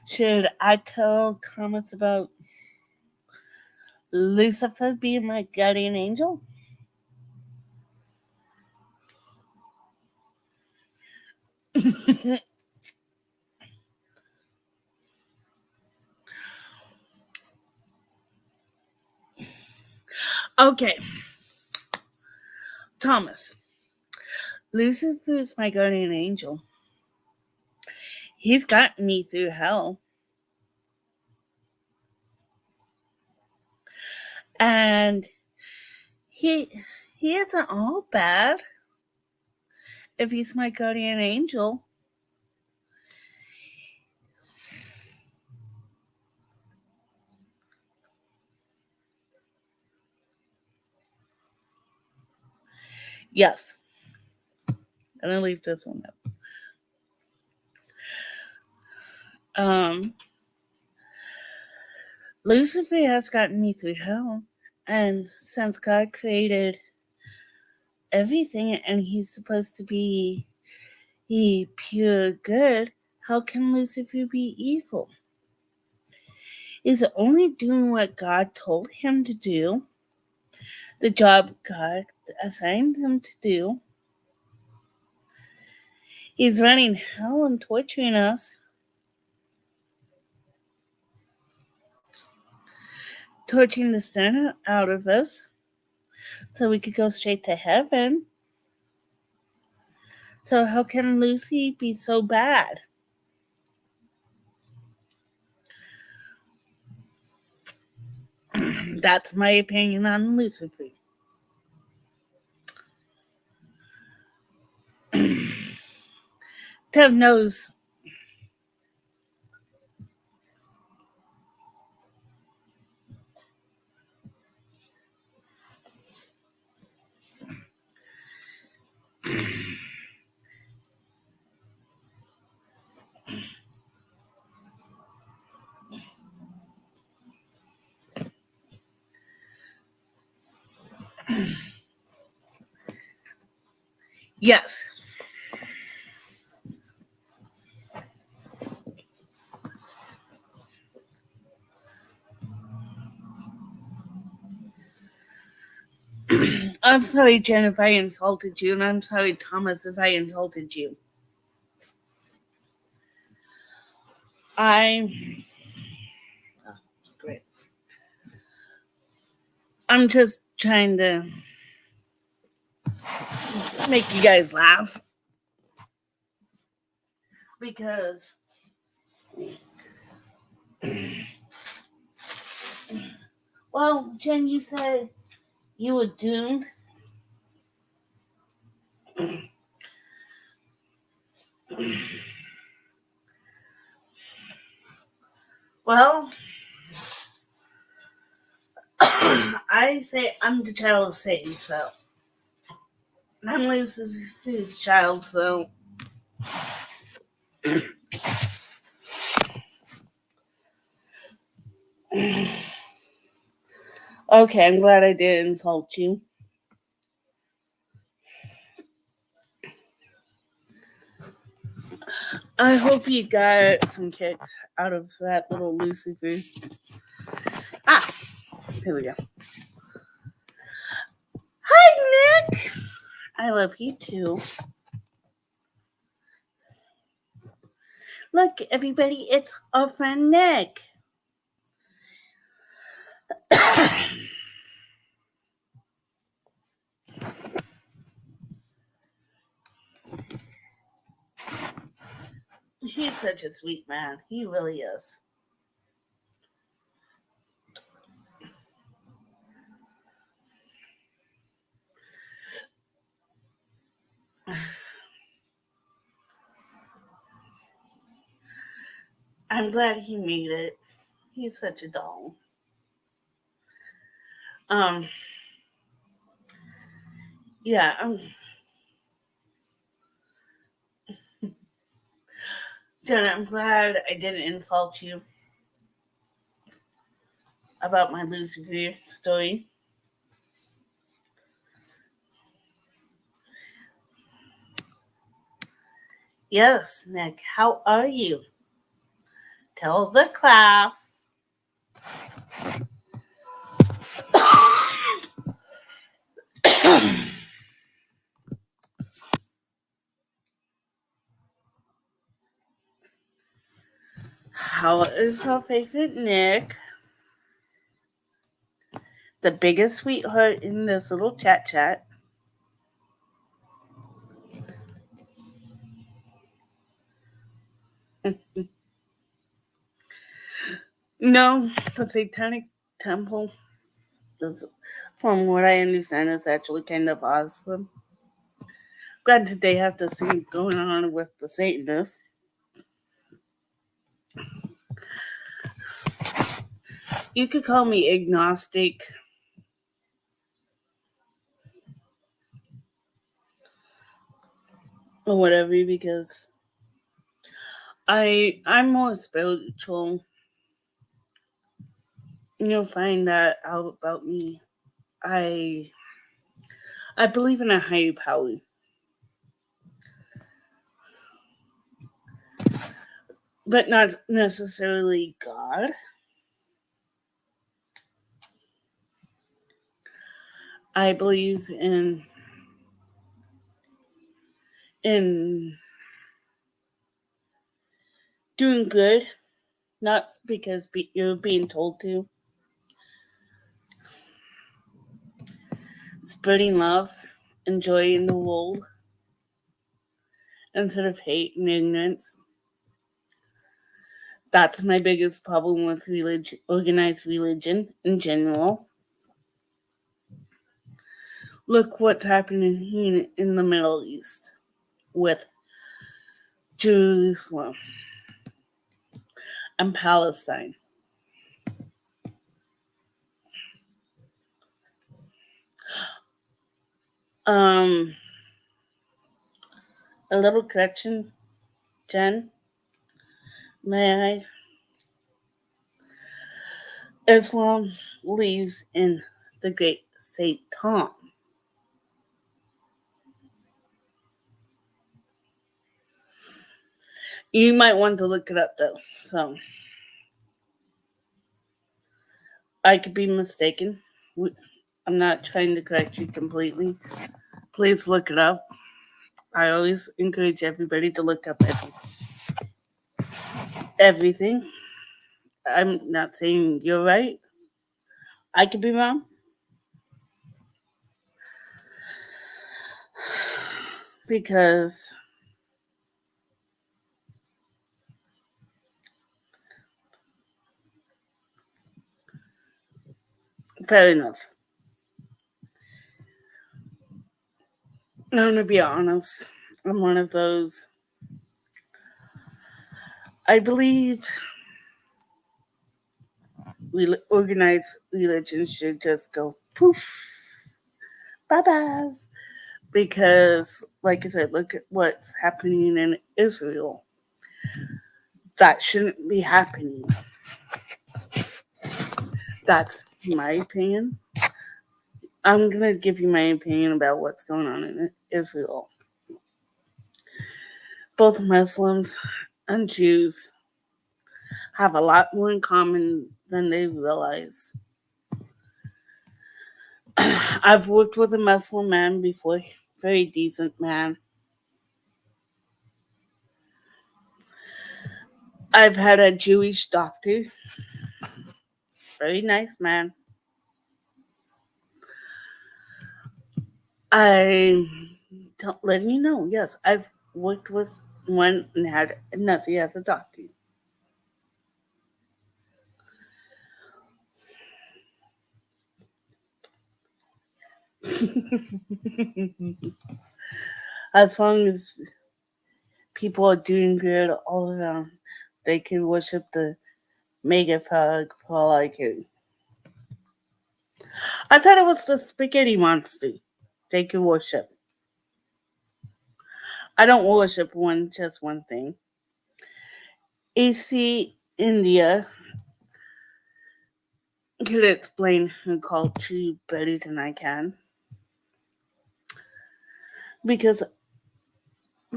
Should I tell Thomas about Lucifer being my guardian angel? Okay. Thomas, Lucifer is my guardian angel. He's gotten me through hell. And he isn't all bad if he's my guardian angel. Yes. I'm gonna leave this one up. Lucifer has gotten me through hell. And since God created everything and he's supposed to be pure good, how can Lucifer be evil? He's only doing what God told him to do, the job God assigned him to do. He's running hell and torturing us, torturing the sin out of us so we could go straight to heaven. So how can Lucy be so bad? That's my opinion on Lucifer. Tev knows. Yes. I'm sorry, Jen, if I insulted you, and I'm sorry, Thomas, if I insulted you. I'm great. I'm just trying to make you guys laugh. Because well, Jen, you said you were doomed. Well, I say I'm the child of Satan, so I'm Lucifer's child, so okay, I'm glad I didn't insult you. I hope you got some kicks out of that little Lucifer. Here we go. Hi, Nick. I love you too. Look, everybody, it's our friend Nick. He's such a sweet man. He really is. I'm glad he made it. He's such a doll. Um, yeah, Jenna, I'm glad I didn't insult you about my Lucifer story. Yes, Nick, how are you? Tell the class. How is her favorite Nick? The biggest sweetheart in this little chat. No, the Satanic Temple is, from what I understand, is actually kind of awesome. Granted, they have to see going on with the Satanists. You could call me agnostic. Or whatever, because I'm more spiritual. You'll find that out about me. I I believe in a higher power, but not necessarily God. I believe in doing good, not because you're being told to. Spreading love and joy in the world instead of hate and ignorance. That's my biggest problem with religion, organized religion in general. Look what's happening in the Middle East with Jerusalem and Palestine. Um, a little correction, Jen. May I? Islam believes in the great Satan. You might want to look it up though. So I could be mistaken. I'm not trying to correct you completely. Please look it up. I always encourage everybody to look up everything. I'm not saying you're right. I could be wrong. Because fair enough. I'm gonna be honest. I'm one of those. I believe organized religion should just go poof, bye byes. Because, like I said, look at what's happening in Israel. That shouldn't be happening. That's my opinion. I'm going to give you my opinion about what's going on in Israel. Both Muslims and Jews have a lot more in common than they realize. I've worked with a Muslim man before, very decent man. I've had a Jewish doctor, very nice man. I'm letting you know, yes, I've worked with went and had nothing as a doctor. As long as people are doing good all around, they can worship the mega frog for all I can. I thought it was the spaghetti monster they could worship. I don't worship just one thing. AC India could explain her culture better than I can. Because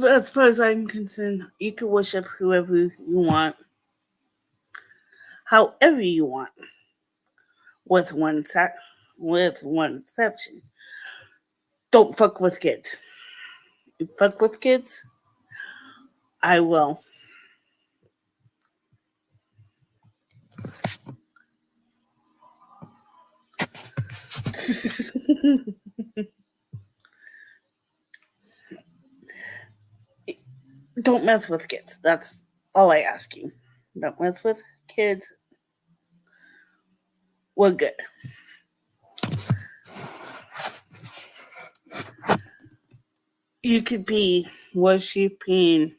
as far as I'm concerned, you can worship whoever you want, however you want, with with one exception. Don't fuck with kids. You fuck with kids, I will. Don't mess with kids. That's all I ask you. Don't mess with kids. We're good. You could be worshiping.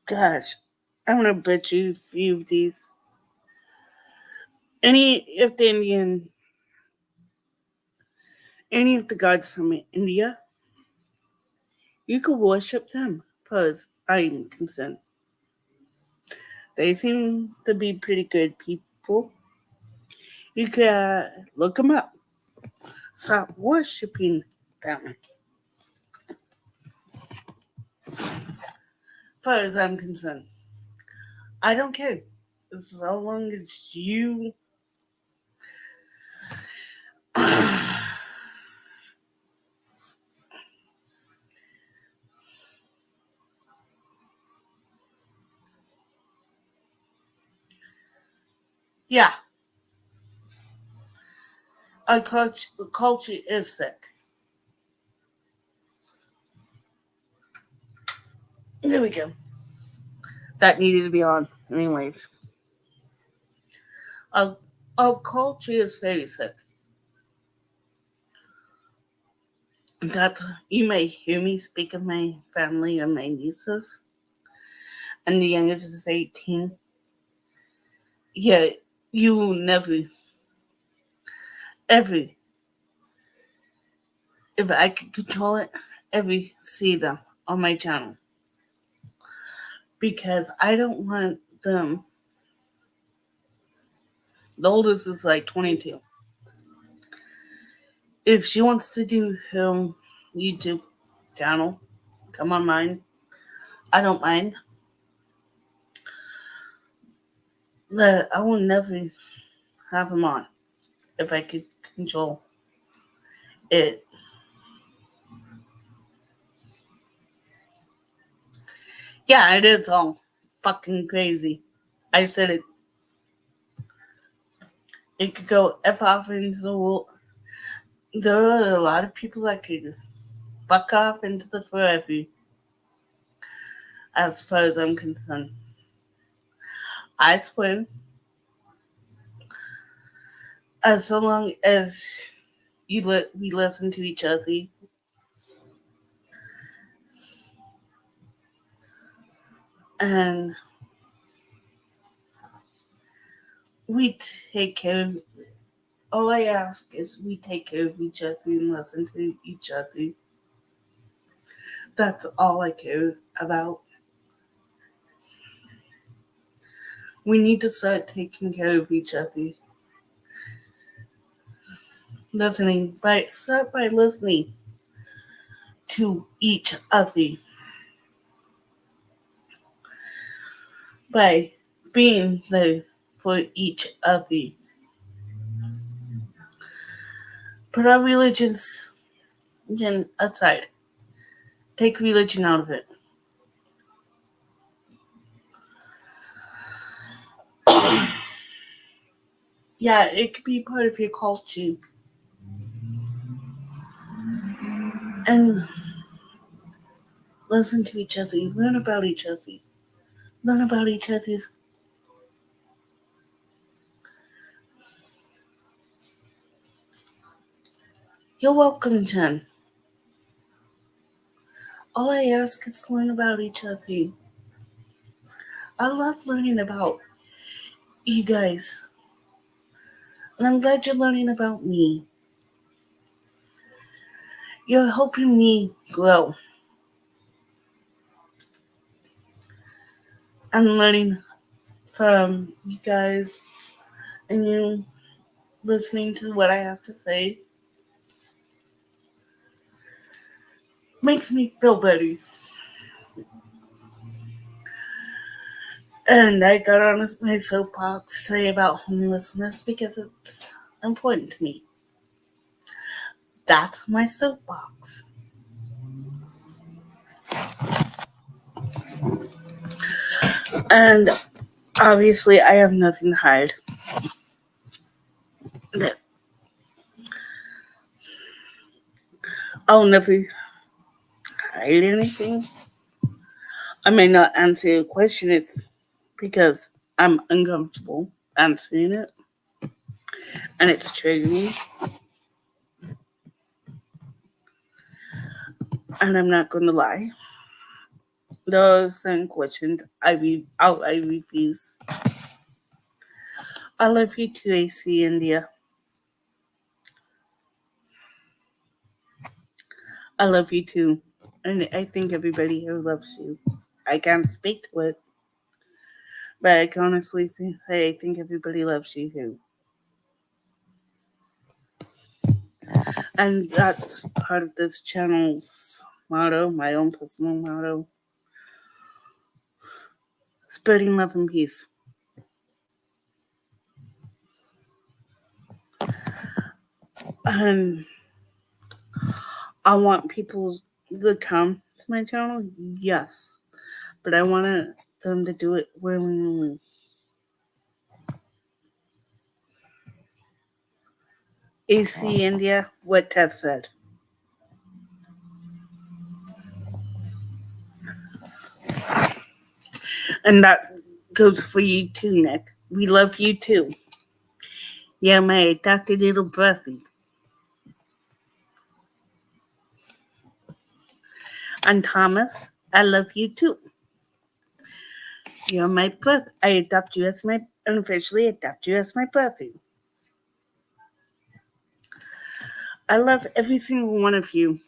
Gosh, I'm gonna bet you a few of these. If the any of the gods from India, you could worship them. Cause I'm concerned. They seem to be pretty good people. You could look them up. Stop worshiping them. Far as I'm concerned, I don't care. As long as you. Yeah, our culture is sick. There we go. That needed to be on. Anyways, our, our culture is very sick. That you may hear me speak of my family and my nieces, and the youngest is 18. Yeah, you will never, ever, if I could control it, ever see them on my channel. Because I don't want them. The oldest is like 22. If she wants to do her YouTube channel, come on mine. I don't mind. But I will never have him on if I could control it. Yeah, it is all fucking crazy. I said it. It could go F off into the world. There are a lot of people that could fuck off into the forever, as far as I'm concerned. I swear, as so long as we listen to each other and we take care of. All I ask is we take care of each other and listen to each other. That's all I care about. We need to start taking care of each other. Start by listening to each other. By being there for each other. Put our religions aside. Take religion out of it. Yeah, it could be part of your culture. and listen to each other, learn about each other, learn about each other's. You're welcome, Jen. All I ask is learn about each other. I love learning about you guys, and I'm glad you're learning about me. You're helping me grow. I'm learning from you guys and you listening to what I have to say makes me feel better. And I got on my soapbox to say about homelessness because it's important to me. That's my soapbox. And obviously, I have nothing to hide. I'll never hide anything. I may not answer your question. It's because I'm uncomfortable answering it. And it's triggering me. And I'm not going to lie. There are certain questions I refuse. I love you too, AC India. I love you too. And I think everybody here loves you. I can't speak to it. But I can honestly say I think everybody loves you too. And that's part of this channel's motto, my own personal motto. Spreading love and peace. And I want people to come to my channel, yes. But I want them to do it willingly. AC India, what Tev said. And that goes for you too, Nick. We love you too. Yeah, my Dr. Little Breathy. And Thomas, I love you too. You're my breath. I adopt you as my, unofficially adopt you as my breathy. I love every single one of you.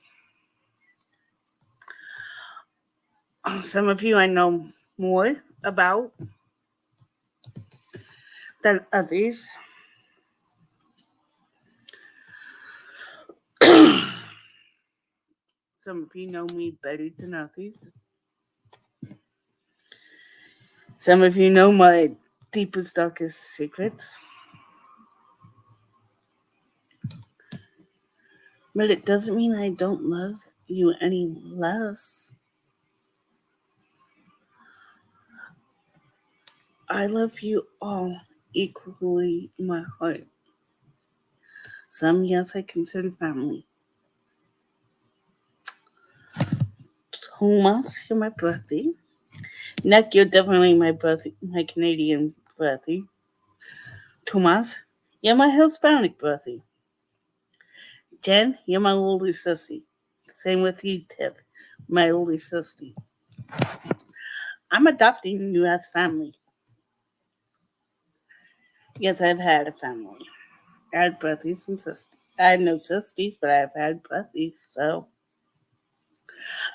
Some of you I know more about than others. Some of you know me better than others. Some of you know my deepest, darkest secrets. But it doesn't mean I don't love you any less. I love you all equally in my heart. Some, yes, I consider family. Thomas, you're my birthday. Nick, you're definitely my birthday, my Canadian birthday. Thomas, you're my Hispanic birthday. Jen, you're my older sissy. Same with you, Tip, my older sister. I'm adopting you as family. Yes, I've had a family. I had birthdays and sisters. I had no sisters, but I've had birthdays, so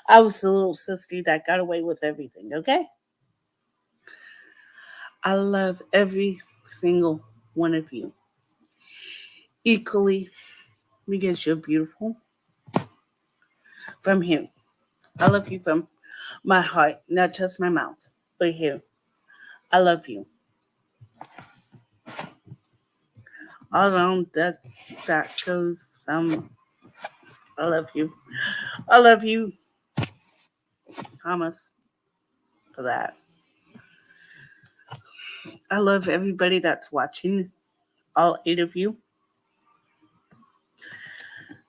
I was the little sister that got away with everything, okay? I love every single one of you equally because you're beautiful. From here, I love you from my heart, not just my mouth, but here. I love you. All around that goes I love you. I love you, Thomas, for that. I love everybody that's watching, all 8 of you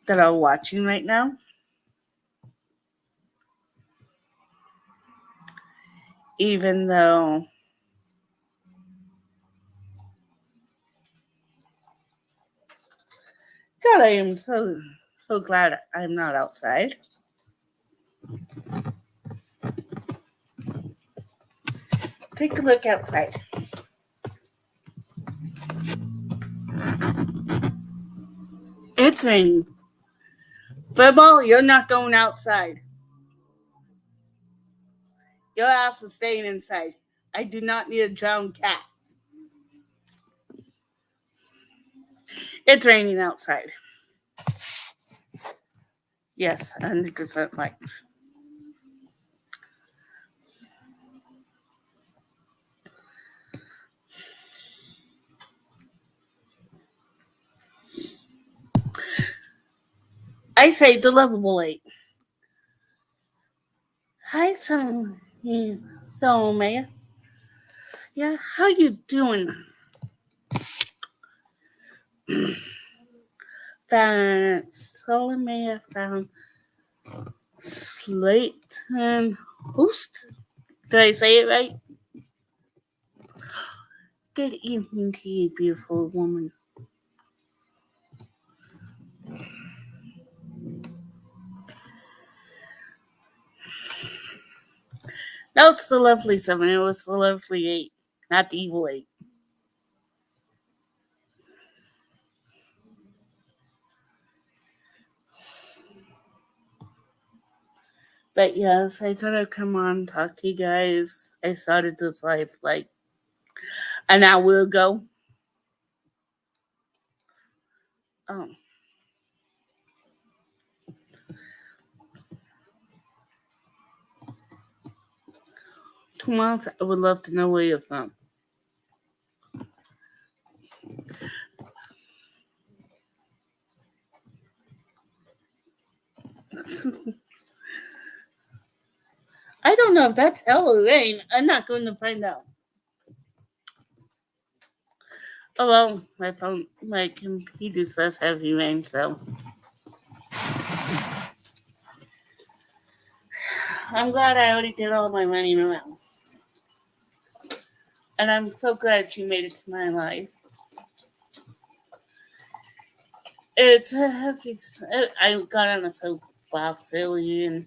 that are watching right now. even though God, I am so glad I'm not outside. Take a look outside. It's raining. Football, you're not going outside. Your ass is staying inside. I do not need a drowned cat. It's raining outside. Yes, 100% likes. I say the lovable 8. Hi, Maya. Yeah, how you doing? Maya found Slayton Host. Did I say it right? Good evening to you, beautiful woman. No, it's the lovely 7. It was the lovely 8, not the evil 8. But yes, I thought I'd come on and talk to you guys. I started this life like an hour ago. 2 months. I would love to know where you're from. I don't know if that's hell or rain. I'm not going to find out. Oh well, my computer says heavy rain, so I'm glad I already did all my running around. And I'm so glad you made it to my life. It's a heavy. I got on a soapbox earlier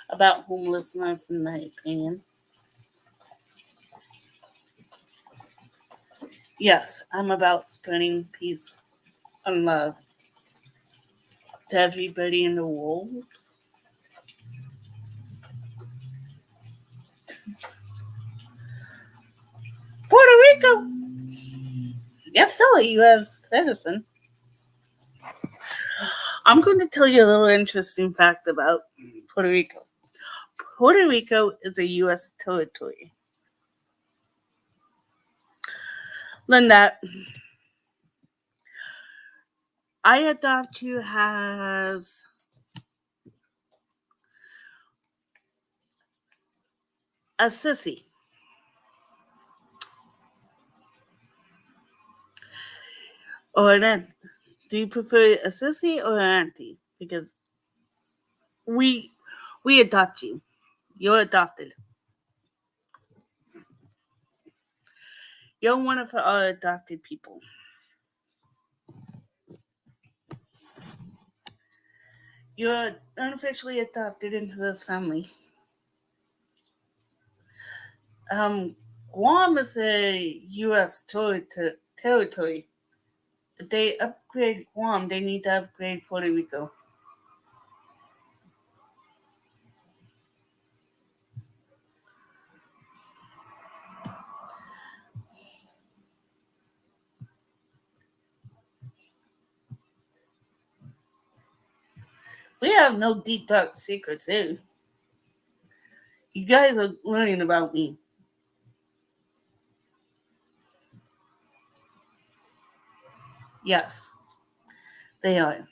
about homelessness, in my opinion. Yes, I'm about spreading peace and love to everybody in the world. Puerto Rico. Yes, still a U.S. citizen. I'm going to tell you a little interesting fact about Puerto Rico. Puerto Rico is a U.S. territory. Linda, I adopt you as a sissy. Or an aunt. Do you prefer a sissy or an auntie? Because we adopt you. You're adopted. You're one of our adopted people. You're unofficially adopted into this family. Guam is a U.S. territory. If they upgrade Guam, they need to upgrade Puerto Rico. We have no deep, dark secrets here. You guys are learning about me. Yes, they are.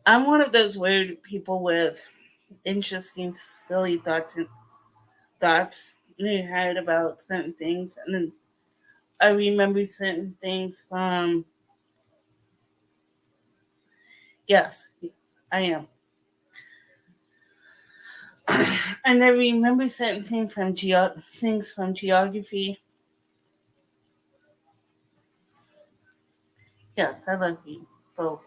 I'm one of those weird people with interesting, silly thoughts in your head about certain things, and then I remember certain things from. Yes, I am. And I remember certain things from geography. Yes, I love you both.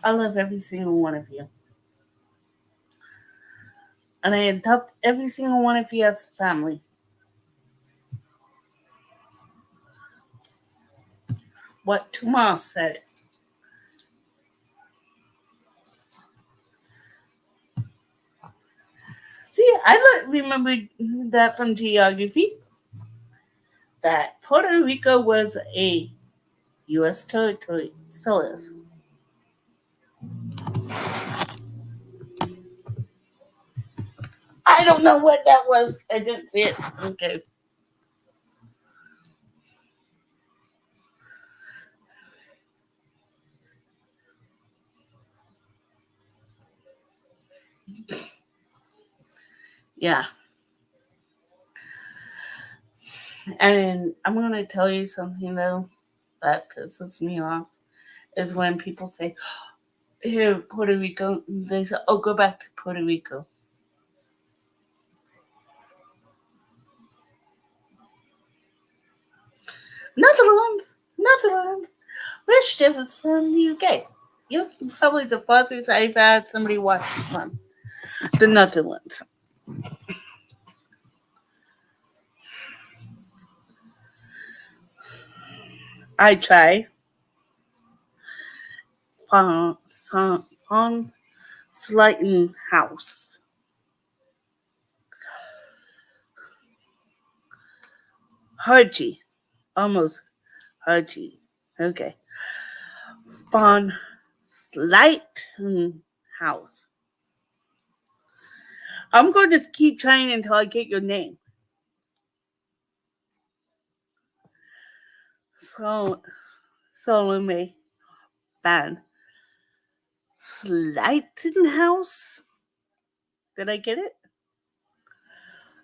I love every single one of you. And I adopt every single one of you as family. What Tomas said. See, remember that from geography. That Puerto Rico was a U.S. territory. Still is. I don't know what that was. I didn't see it. Okay. Yeah. And I'm going to tell you something, though, that pisses me off is when people say, here, Puerto Rico, they say, oh, go back to Puerto Rico. Netherlands. Mischief is from the UK. You're probably the farthest I've had somebody watch from the Netherlands. I try. Von Slyton House. Hargy. Almost Hargy. Okay. Von Slyton House. I'm going to keep trying until I get your name. Salome Van Slyton House. Did I get it?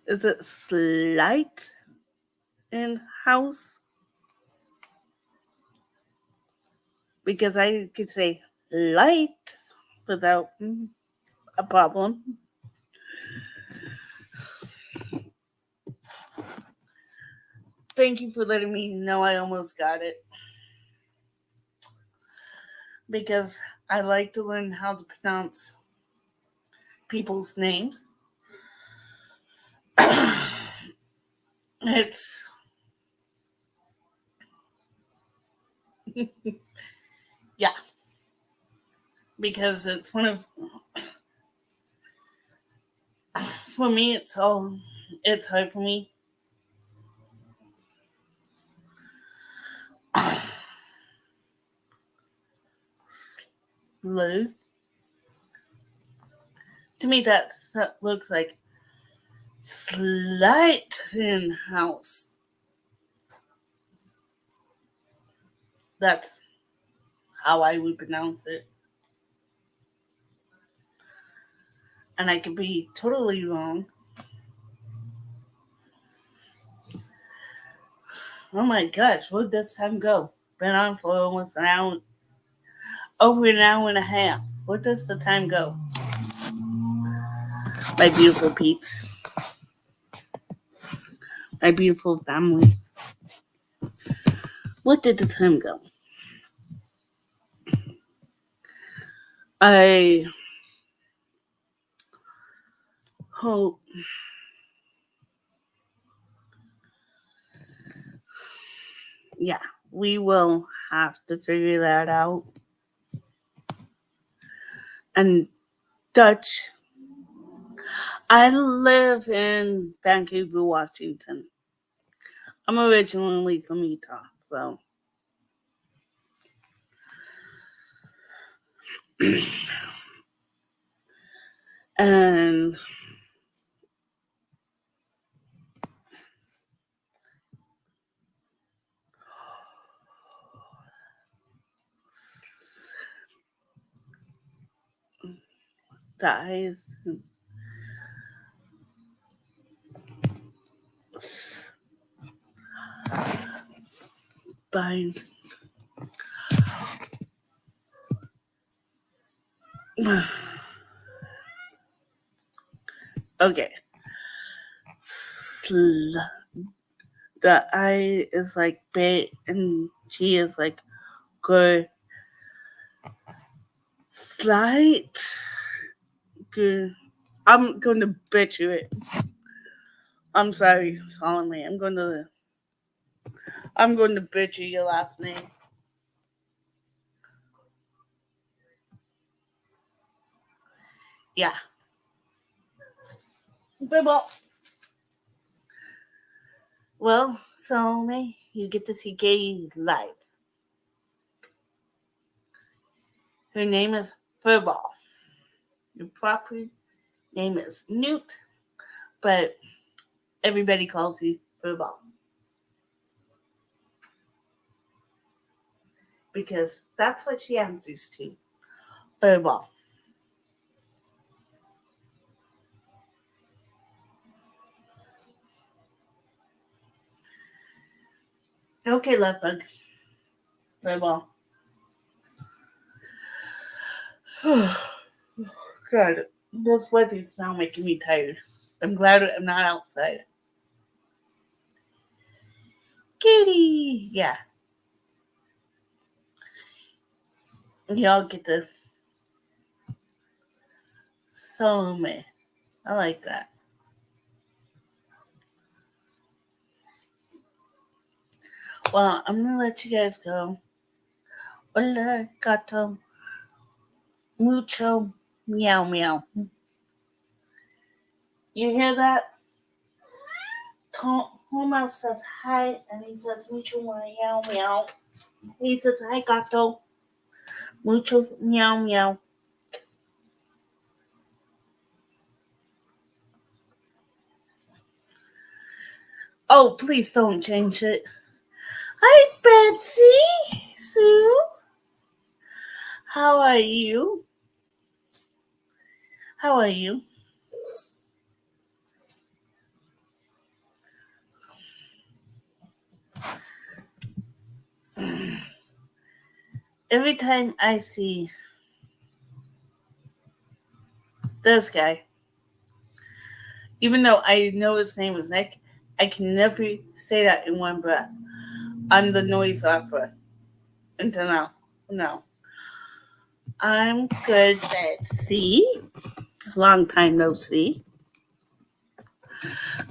Is it Slyton House? Because I could say light without a problem. Thank you for letting me know I almost got it. Because I like to learn how to pronounce people's names. It's yeah, because it's one of for me it's hard for me. Lou. To me that looks like Slyton House. That's how I would pronounce it. And I could be totally wrong. Oh my gosh, where'd this time go? Been on for almost over an hour and a half. Where does the time go? My beautiful peeps. My beautiful family. What did the time go? I hope yeah, we will have to figure that out. And Dutch. I live in Vancouver, Washington. I'm originally from Utah, so and guys bind Okay. The I is like bit and G is like good. Slight. Good. I'm going to butcher it. I'm sorry, Solomon. I'm going to butcher your last name. Yeah. Well, Solomon, you get to see Katie live. Her name is Furball. Your proper name is Newt, but everybody calls you Furball. Because that's what she answers to. Furball. Okay, love bug. Furball. God, this weather's now making me tired. I'm glad I'm not outside. Kitty! Yeah. Y'all get to solo me. I like that. Well, I'm gonna let you guys go. Hola, gato. Mucho meow meow. You hear that? Homer says hi and he says mucho meow meow. He says hi, gato. Mucho meow meow. Oh, please don't change it. Hi, Betsy. Sue. How are you? How are you? Every time I see this guy, even though I know his name is Nick, I can never say that in one breath. I'm the noise opera. Until now. No. I'm good, Betsy. Long time no see.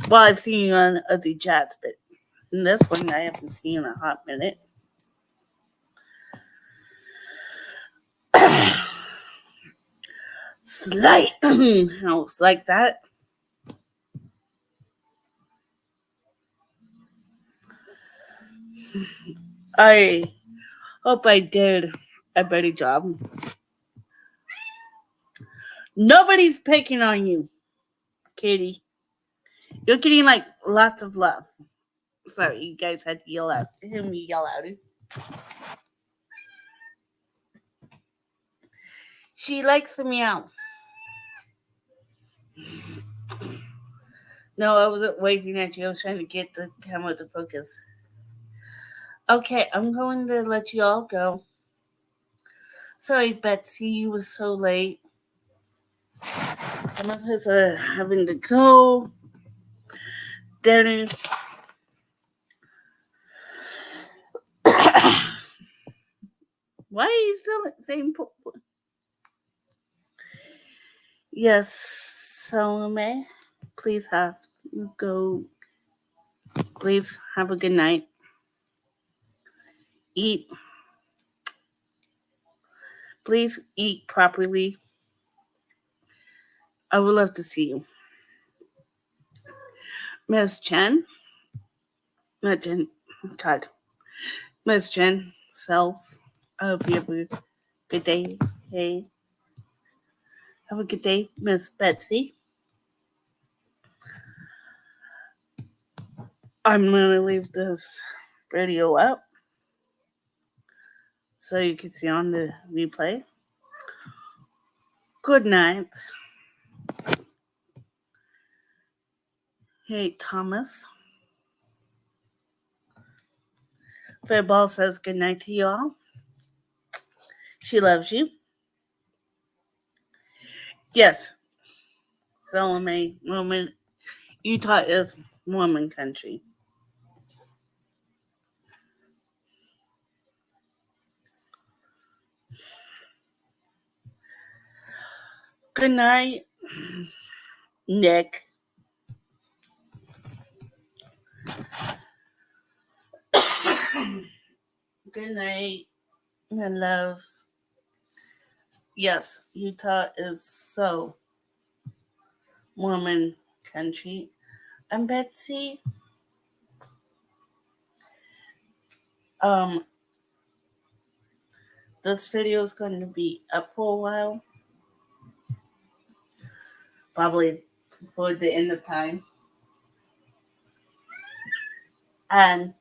Well, I've seen you on other chats, but in this one I haven't seen you in a hot minute. Slight house like that. I hope I did a better job. Nobody's picking on you, Katie. You're getting like lots of love. Sorry, you guys had to yell out. Hear me yell at her. She likes to meow. No, I wasn't waving at you. I was trying to get the camera to focus. Okay, I'm going to let you all go. Sorry, Betsy, you were so late. Some of us are having to go. Dinner. Why are you still saying? Yes, Salome. Please go. Please have a good night. Eat. Please eat properly. I would love to see you. Miss Chen. Not Jen. God. Miss Jen Sells. I hope you have a good day. Hey. Have a good day, Miss Betsy. I'm going to leave this radio up so you can see on the replay. Good night. Hey, Thomas. Fairball says good night to you all. She loves you. Yes, Salome, Mormon. Utah is Mormon country. Good night, Nick. Good night, my loves. Yes, Utah is so Mormon country. And Betsy, um, this video is going to be up for a while. Probably for the end of time. And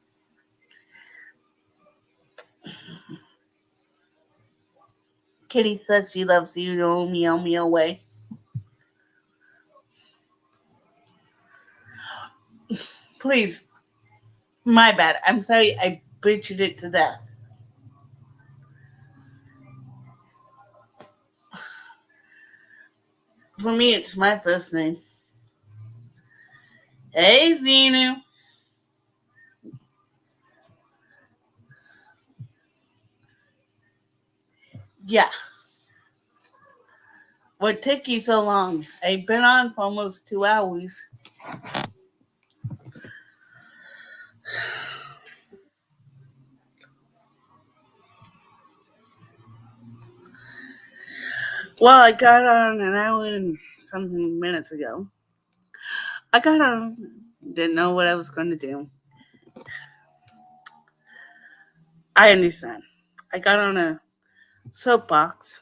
Kitty says she loves you, no meow meow way. Please, my bad. I'm sorry I butchered it to death. For me, it's my first name. Hey, Zenu. Yeah. What took you so long? I've been on for almost 2 hours. Well, I got on an hour and something minutes ago. I got on, didn't know what I was going to do. I understand. I got on a soapbox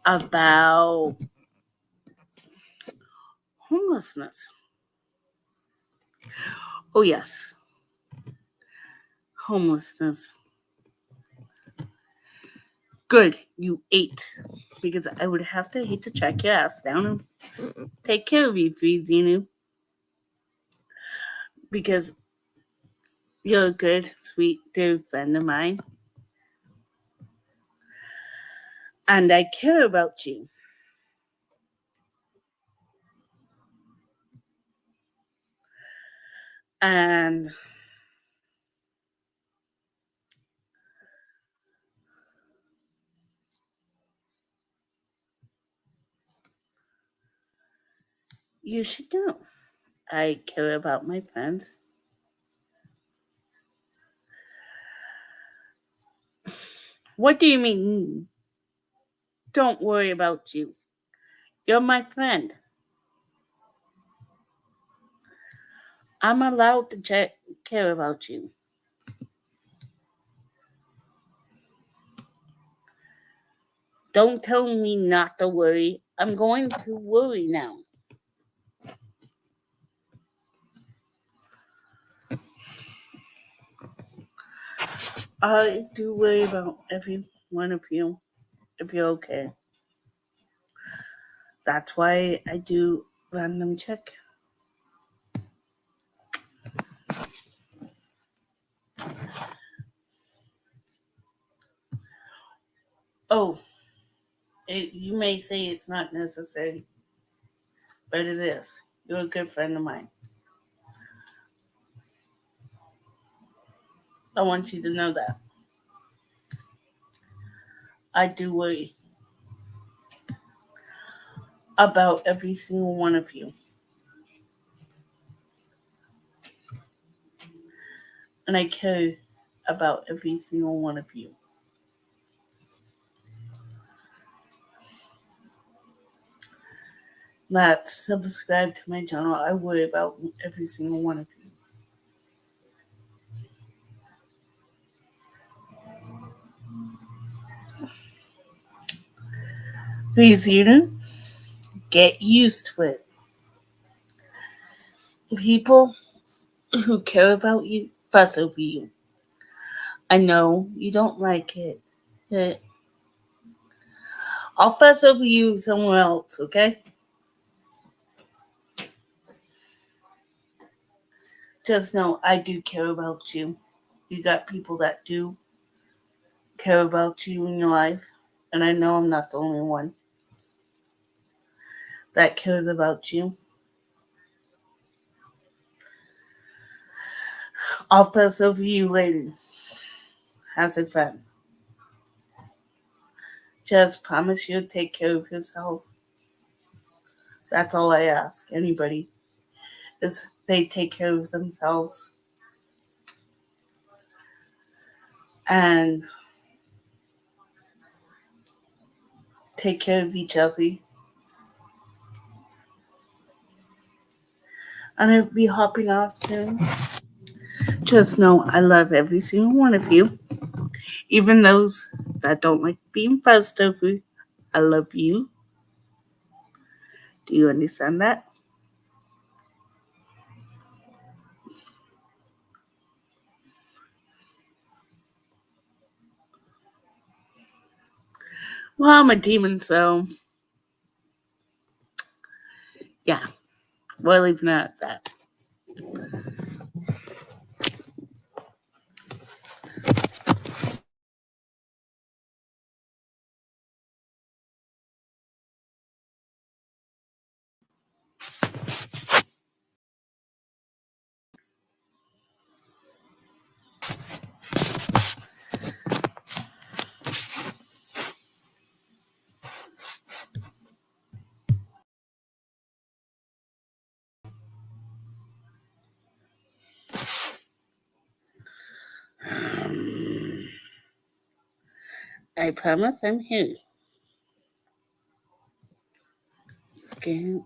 about homelessness. Oh, yes. Homelessness. Good, you ate. Because I would have to hate to track your ass down and take care of you, Zenu. Because you're a good, sweet, dear friend of mine. And I care about you. And you should know. I care about my friends. What do you mean? Don't worry about you. You're my friend. I'm allowed to care about you. Don't tell me not to worry. I'm going to worry now. I do worry about every one of you, if you're okay. That's why I do random check. Oh, you may say it's not necessary, but it is. You're a good friend of mine. I want you to know that. I do worry about every single one of you. And I care about every single one of you. That subscribe to my channel. I worry about every single one of you. Please, get used to it. People who care about you fuss over you. I know you don't like it, but I'll fuss over you somewhere else, okay? Just know I do care about you. You got people that do care about you in your life, and I know I'm not the only one. that cares about you. I'll pass over you later. Has a friend. Just promise you take care of yourself. That's all I ask anybody, is they take care of themselves and take care of each other. And I'll be hopping off soon. Just know I love every single one of you. Even those that don't like being fussed over. I love you. Do you understand that? Well, I'm a demon, so yeah, we're leaving it at that. I promise I'm here. Skip.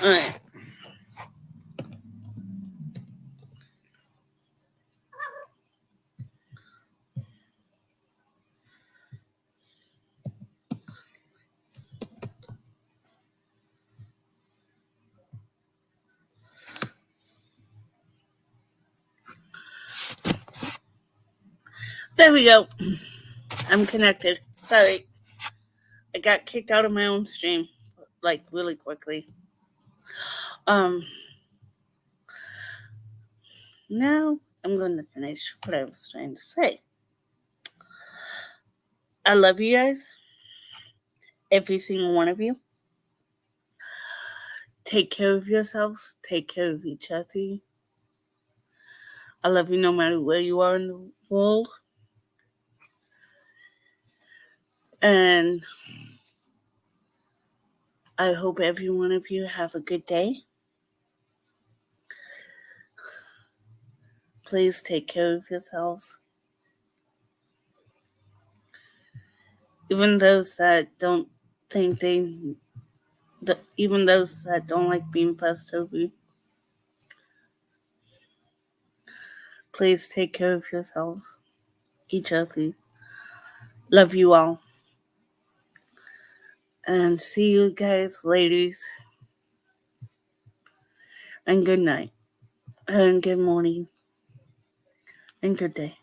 Alright. There we go. I'm connected. Sorry. I got kicked out of my own stream, like, really quickly. Now I'm going to finish what I was trying to say. I love you guys. Every single one of you. Take care of yourselves. Take care of each other. I love you no matter where you are in the world. And I hope every one of you have a good day. Please take care of yourselves. Even those that don't think even those that don't like being fussed over, please take care of yourselves, each other. Love you all. And see you guys later. And good night. And good morning. And good day.